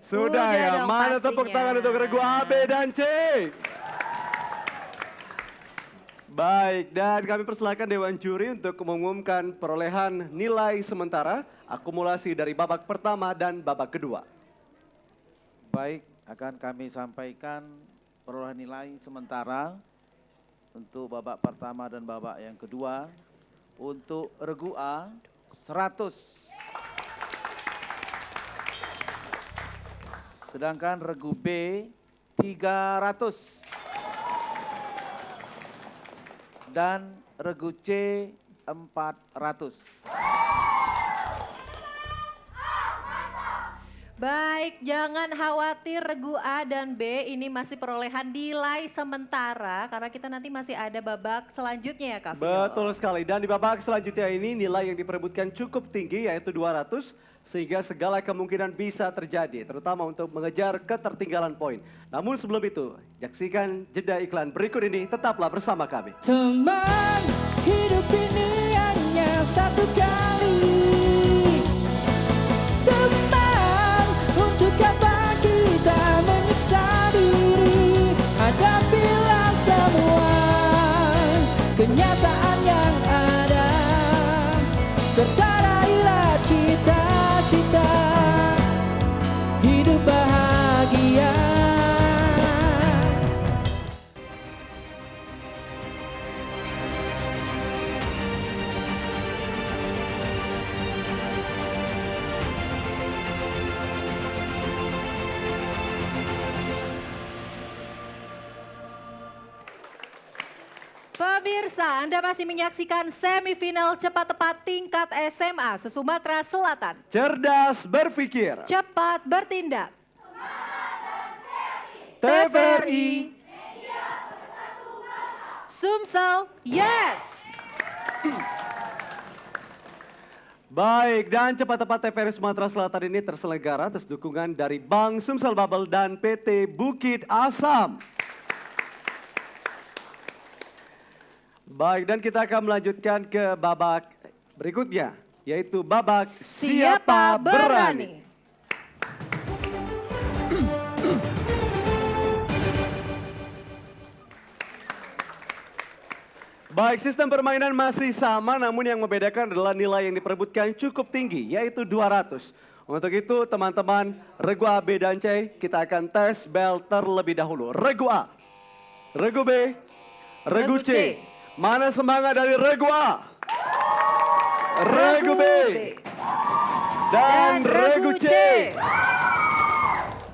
Sudah ya, dong mana tepuk pastinya. tangan untuk regu A, B, dan C? Baik, dan kami persilakan Dewan Juri untuk mengumumkan perolehan nilai sementara akumulasi dari babak pertama dan babak kedua. Baik, akan kami sampaikan perolehan nilai sementara untuk babak pertama dan babak yang kedua. Untuk regu A 100. Sedangkan regu B 300. Dan regu C 400. Baik, jangan khawatir regu A dan B ini masih perolehan nilai sementara karena kita nanti masih ada babak selanjutnya ya Kak Vio. Betul sekali, dan di babak selanjutnya ini nilai yang diperebutkan cukup tinggi yaitu 200 sehingga segala kemungkinan bisa terjadi terutama untuk mengejar ketertinggalan poin. Namun sebelum itu, saksikan jeda iklan berikut ini, tetaplah bersama kami. Teman, hidup ini hanya satu kali. Teman, untuk apa kita menyiksa diri? Hadapilah semua kenyataan yang ada, serta raihlah cita-cita hidup bahagia. Pemirsa, Anda masih menyaksikan semifinal cepat-tepat tingkat SMA se-Sumatera Selatan. Cerdas berpikir, Cepat bertindak. TVRI. Sumsel, yes! Baik, dan cepat-tepat TVRI Sumatera Selatan ini terselenggara atas dukungan dari Bank Sumsel Bubble dan PT Bukit Asam. Baik, dan kita akan melanjutkan ke babak berikutnya, yaitu babak Siapa Berani. Baik, sistem permainan masih sama, namun yang membedakan adalah nilai yang diperebutkan cukup tinggi, yaitu 200. Untuk itu, teman-teman, regu A, B, dan C, kita akan tes bel terlebih dahulu. Regu A, regu B, regu C. Mana semangat dari regu A? Regu B. Dan regu C.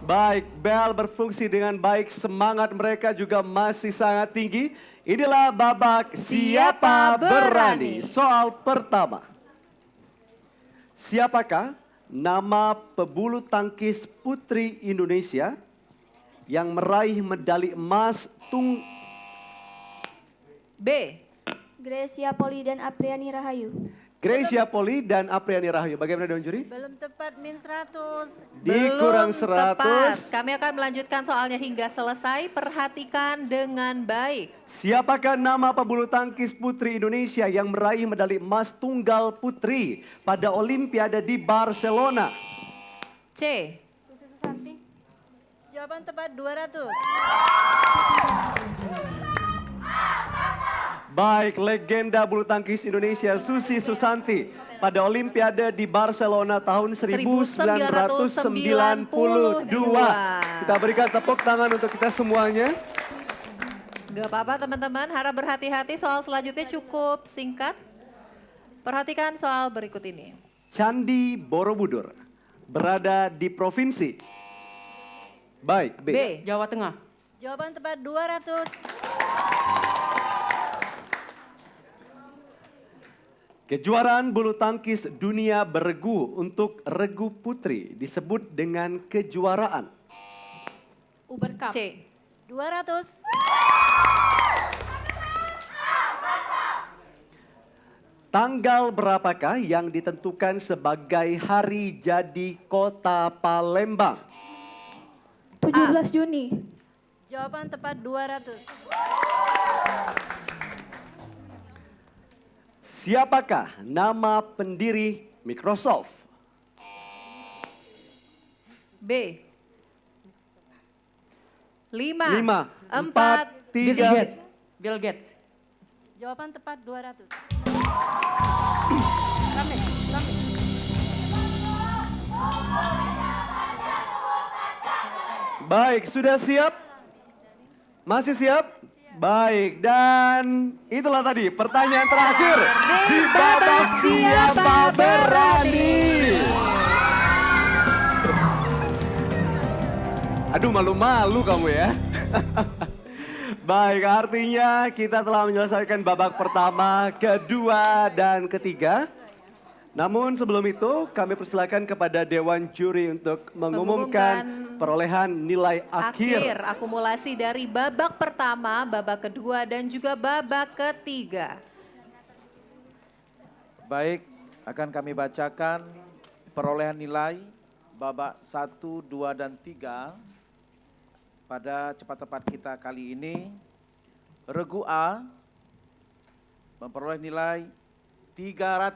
Baik, bel berfungsi dengan baik, semangat mereka juga masih sangat tinggi. Inilah babak Siapa Berani. Soal pertama. Siapakah nama pebulu tangkis putri Indonesia yang meraih medali emas B. Gracia Poli dan Apriani Rahayu. Gracia Poli dan Apriani Rahayu. Bagaimana Dewan Juri? Belum tepat min 100. Dikurang Belum tepat. 100. Kami akan melanjutkan soalnya hingga selesai. Perhatikan dengan baik. Siapakah nama pebulu tangkis putri Indonesia yang meraih medali emas tunggal putri pada Olimpiade di Barcelona? C. Jawaban tepat 200. Baik, legenda bulu tangkis Indonesia Susi Susanti pada Olimpiade di Barcelona tahun 1992. Kita berikan tepuk tangan untuk kita semuanya. Gak apa-apa teman-teman, harap berhati-hati, soal selanjutnya cukup singkat. Perhatikan soal berikut ini. Candi Borobudur berada di provinsi. Baik, B. Jawa Tengah. Jawaban tepat 200. Kejuaraan bulu tangkis dunia beregu untuk regu putri disebut dengan kejuaraan. Uber Cup. C. 200. Tanggal berapakah yang ditentukan sebagai hari jadi kota Palembang? 17 Juni. Jawaban tepat 200. Siapakah nama pendiri Microsoft? B. 5, 4, 3. Bill Gates. Jawaban tepat 200. Baik, sudah siap? Masih siap? Baik, dan itulah tadi pertanyaan terakhir di babak siapa berani. Aduh, malu-malu kamu ya. Baik, artinya kita telah menyelesaikan babak pertama, kedua, dan ketiga. Namun sebelum itu kami persilakan kepada Dewan Juri untuk mengumumkan perolehan nilai akhir. Akumulasi dari babak pertama, babak kedua, dan juga babak ketiga. Baik, akan kami bacakan perolehan nilai babak 1, 2, dan 3 pada cepat tepat kita kali ini. Regu A memperoleh nilai 300.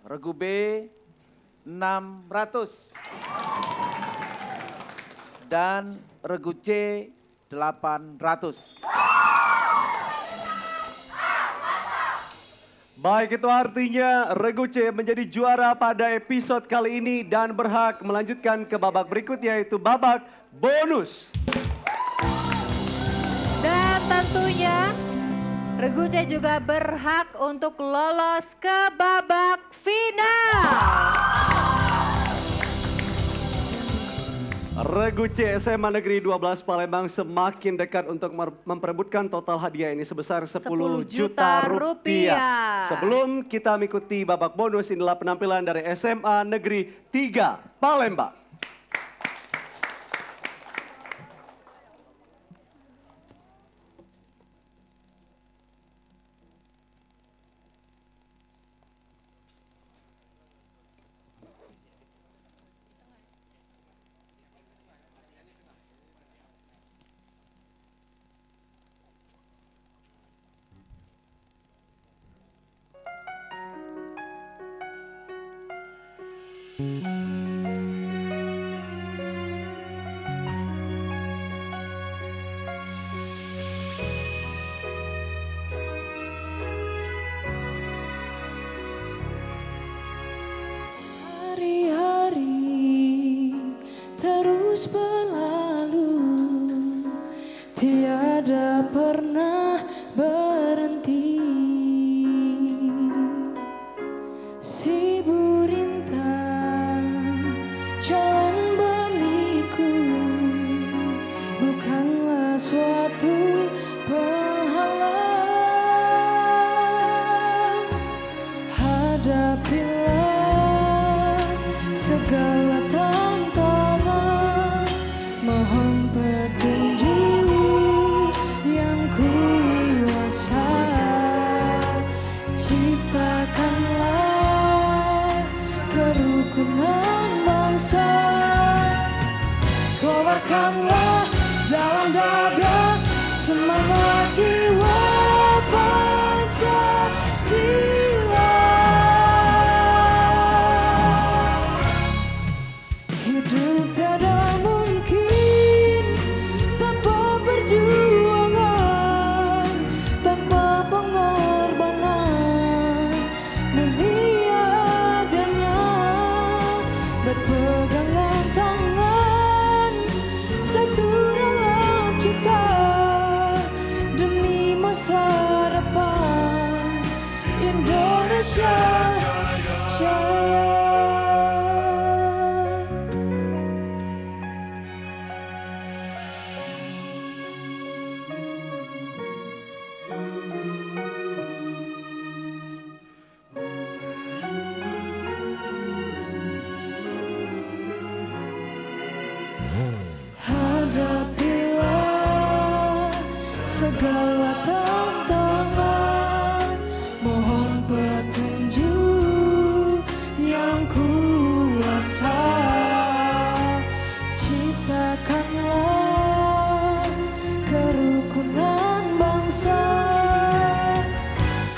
Regu B 600. Dan regu C 800. Baik, itu artinya Regu C menjadi juara pada episode kali ini dan berhak melanjutkan ke babak berikut, yaitu babak bonus. Dan tentunya Regu C juga berhak untuk lolos ke babak final. Regu C SMA Negeri 12 Palembang semakin dekat untuk memperebutkan total hadiah ini sebesar 10 juta rupiah. Sebelum kita mengikuti babak bonus, inilah penampilan dari SMA Negeri 3 Palembang. Hari-hari terus berlalu, tiada pernah berhenti. Si burintang jalan berliku, bukanlah suatu penghalang. Hadapilah segala tantangan, mohon petunjuk yang kuasa. Ciptakanlah kerukunan bangsa, kobarkanlah dalam dada semangat jiwa Pancasila. Hidup tiada mungkin tanpa perjuangan, tanpa pengorbanan, mulia adanya berpegangan tangan, satu dalam cita demi masa depan Indonesia Jaya. Hadapilah segala tantangan, mohon petunjuk yang kuasa. Ciptakanlah kerukunan bangsa,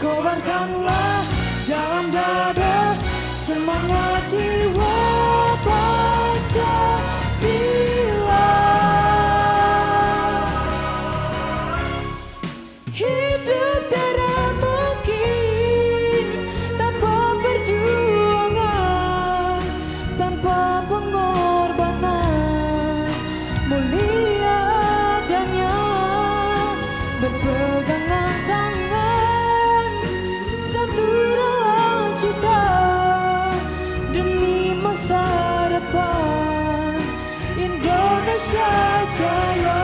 kobarkanlah dalam dada semangat jiwa Pancasila. Hidup tidak mungkin tanpa perjuangan, tanpa pengorbanan. Mulia adanya berpegangan tangan, satu cita demi masa depan Indonesia Jaya.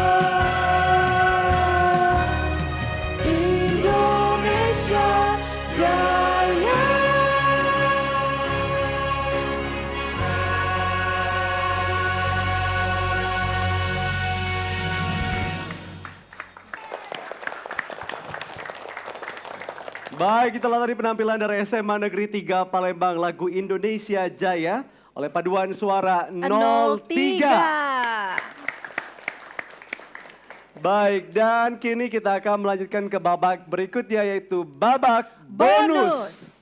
Indonesia Jaya. Baik, itulah tadi penampilan dari SMA Negeri 3 Palembang lagu Indonesia Jaya oleh paduan suara 03. Baik, dan kini kita akan melanjutkan ke babak berikutnya yaitu babak bonus.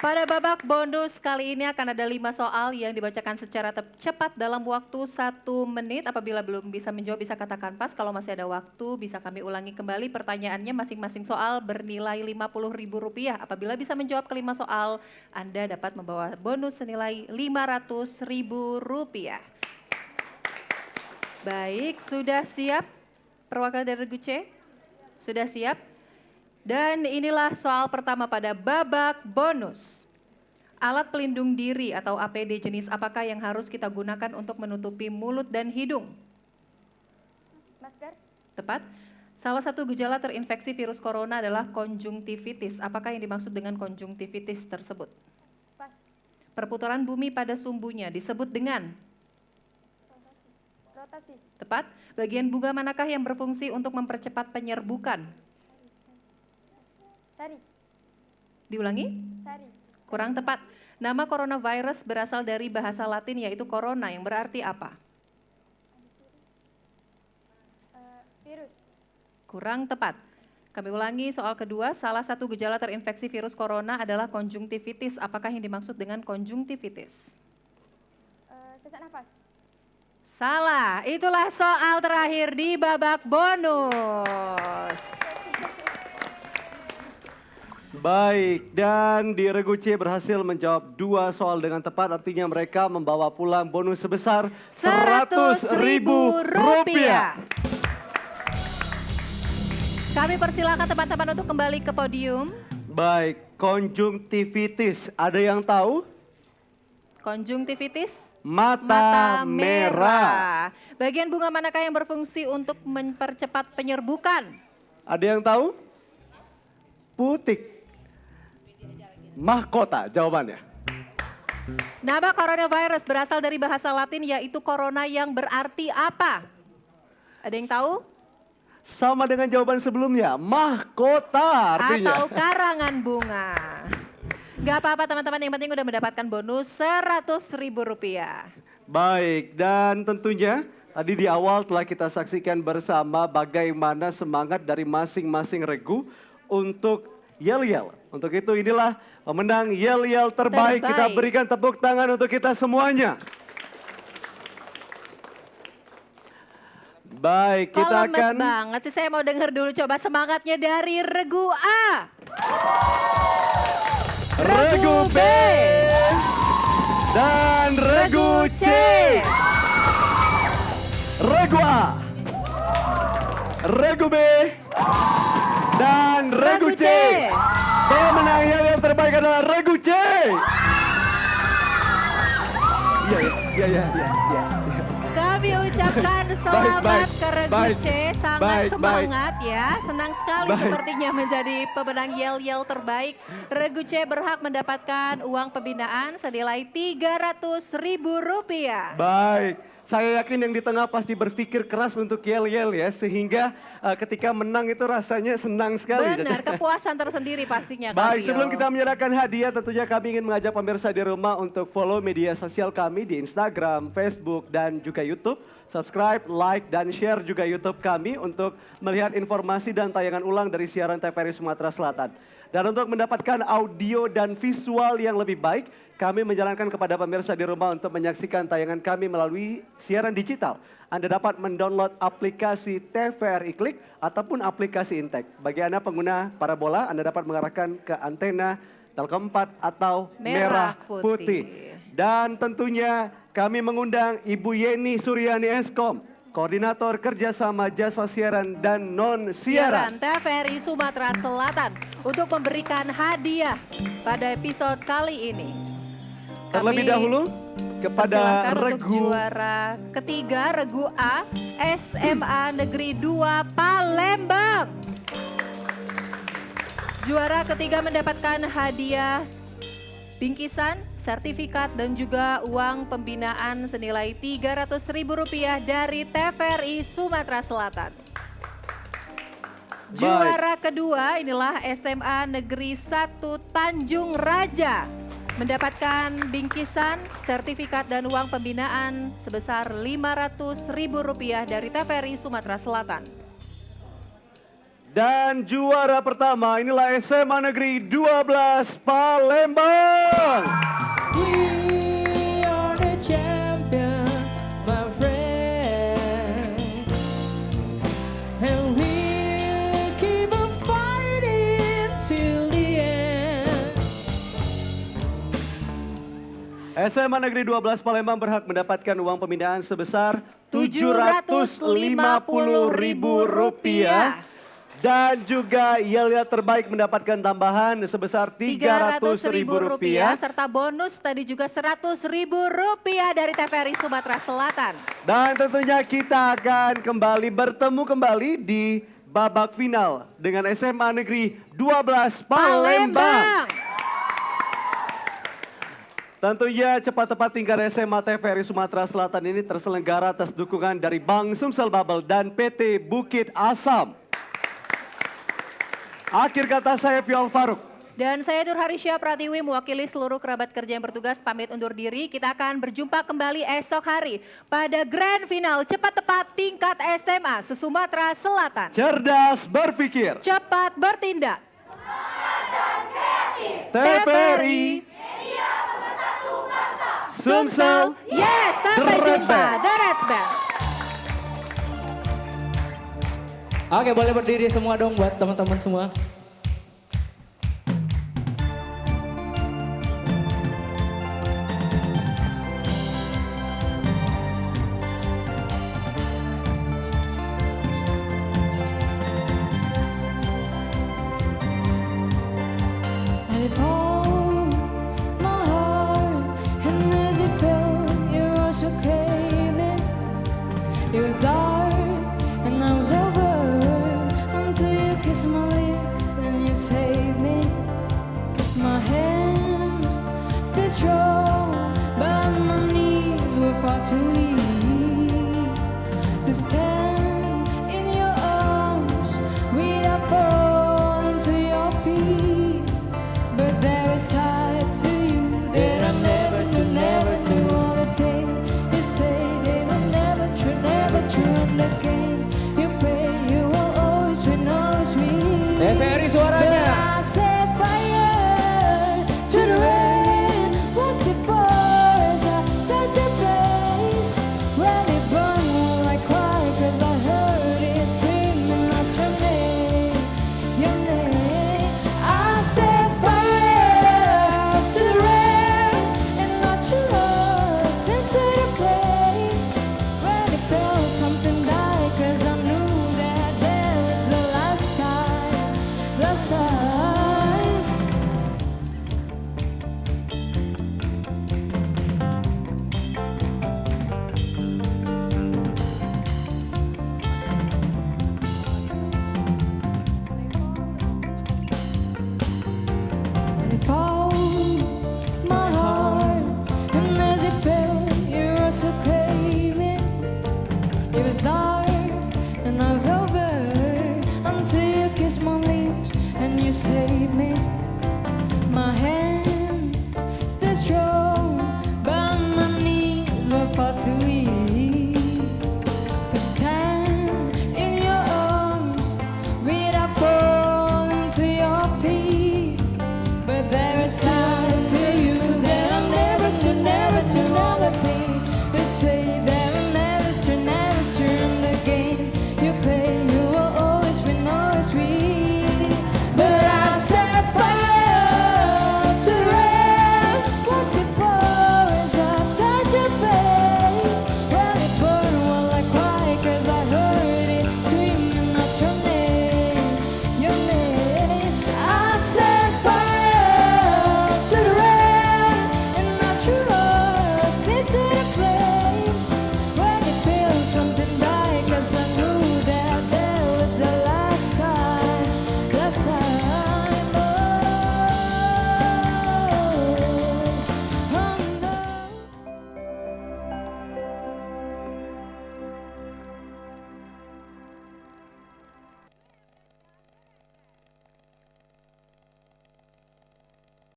Pada babak bonus kali ini akan ada 5 soal yang dibacakan secara cepat dalam waktu 1 menit. Apabila belum bisa menjawab bisa katakan pas, kalau masih ada waktu bisa kami ulangi kembali pertanyaannya. Masing-masing soal bernilai Rp50.000. Apabila bisa menjawab ke 5 soal, Anda dapat membawa bonus senilai Rp500.000. Baik, sudah siap perwakilan dari Regu C? Sudah siap? Dan inilah soal pertama pada babak bonus. Alat pelindung diri atau APD jenis apakah yang harus kita gunakan untuk menutupi mulut dan hidung? Masker. Tepat. Salah satu gejala terinfeksi virus corona adalah konjungtivitis. Apakah yang dimaksud dengan konjungtivitis tersebut? Pas. Perputaran bumi pada sumbunya disebut dengan? Rotasi. Tepat. Bagian bunga manakah yang berfungsi untuk mempercepat penyerbukan? Sari. Diulangi? Sari. Kurang tepat. Nama coronavirus berasal dari bahasa Latin yaitu corona yang berarti apa? Virus. Kurang tepat. Kami ulangi soal kedua, salah satu gejala terinfeksi virus corona adalah konjungtivitis. Apakah yang dimaksud dengan konjungtivitis? Sesak nafas. Salah, itulah soal terakhir di babak bonus. Baik, dan di Regu C berhasil menjawab 2 soal dengan tepat, artinya mereka membawa pulang bonus sebesar Rp100.000. Kami persilakan teman-teman untuk kembali ke podium. Baik, konjungtivitis, ada yang tahu? Konjungtivitis? Mata merah. Bagian bunga manakah yang berfungsi untuk mempercepat penyerbukan? Ada yang tahu? Putik. Mahkota jawabannya. Nama coronavirus berasal dari bahasa Latin yaitu corona yang berarti apa? Ada yang tahu? Sama dengan jawaban sebelumnya, mahkota artinya. Atau karangan bunga. Gak apa-apa teman-teman, yang penting udah mendapatkan bonus Rp100.000. Baik, dan tentunya tadi di awal telah kita saksikan bersama bagaimana semangat dari masing-masing regu untuk yel-yel. Untuk itu inilah pemenang yel-yel terbaik. Kita berikan tepuk tangan untuk kita semuanya. Baik, kita lemes akan... banget sih, saya mau dengar dulu coba semangatnya dari Regu A. Regu B. Dan Regu C. Regu A. Regu B. Dan Regu C. Pemenang yang terbaik adalah Regu C. Iya. Kami ucapkan selamat ke Regu C, sangat semangat ya. Senang sekali sepertinya menjadi pemenang yel-yel terbaik. Regu C berhak mendapatkan uang pembinaan senilai Rp300.000. Baik. Saya yakin yang di tengah pasti berpikir keras untuk yel-yel ya, sehingga ketika menang itu rasanya senang sekali. Benar, kepuasan tersendiri pastinya. Baik, sebelum kita menyerahkan hadiah tentunya kami ingin mengajak pemirsa di rumah untuk follow media sosial kami di Instagram, Facebook, dan juga YouTube. YouTube. Subscribe, like, dan share juga YouTube kami untuk melihat informasi dan tayangan ulang dari siaran TVRI Sumatera Selatan. Dan untuk mendapatkan audio dan visual yang lebih baik, kami menjalankan kepada pemirsa di rumah untuk menyaksikan tayangan kami melalui siaran digital. Anda dapat mendownload aplikasi TVRI Klik ataupun aplikasi Intek. Bagi Anda pengguna parabola, Anda dapat mengarahkan ke antena Telkom 4 atau merah putih. Dan tentunya kami mengundang Ibu Yeni Suryani Eskom, Koordinator Kerjasama Jasa Siaran dan Non-Siaran TVRI Sumatera Selatan untuk memberikan hadiah pada episode kali ini. Terlebih dahulu kepada regu juara ketiga, regu A, SMA Negeri 2 Palembang. Juara ketiga mendapatkan hadiah bingkisan, sertifikat dan juga uang pembinaan senilai Rp300.000 dari TVRI Sumatera Selatan. Juara kedua inilah SMA Negeri 1 Tanjung Raja. Mendapatkan bingkisan, sertifikat dan uang pembinaan sebesar Rp500.000 dari TVRI Sumatera Selatan. Dan juara pertama inilah SMA Negeri 12 Palembang. We are the champion, my friend. And we'll keep on fighting till the end. SMA Negeri 12 Palembang berhak mendapatkan uang pembinaan sebesar Rp750.000. Dan juga yel-yel terbaik mendapatkan tambahan sebesar Rp300.000. Serta bonus tadi juga Rp100.000 dari TVRI Sumatera Selatan. Dan tentunya kita akan bertemu kembali di babak final dengan SMA Negeri 12 Palembang. Tentunya cepat tepat tingkat SMA TVRI Sumatera Selatan ini terselenggara atas dukungan dari Bank Sumsel Bubble dan PT Bukit Asam. Akhir kata saya Fiol Faruk. Dan saya Nur Harisya Pratiwi mewakili seluruh kerabat kerja yang bertugas pamit undur diri. Kita akan berjumpa kembali esok hari pada grand final cepat tepat tingkat SMA se-Sumatera Selatan. Cerdas berpikir. Cepat bertindak. TVRI. Sumsel. Yes, sampai jumpa. The Reds Band. Oke, boleh berdiri semua dong buat teman-teman semua. I found my heart, and as it fell, your arms so came in. It was dark, and I was over until you kissed my lips and you saved me. My hands feel strong, but my knees were far too weak to stay.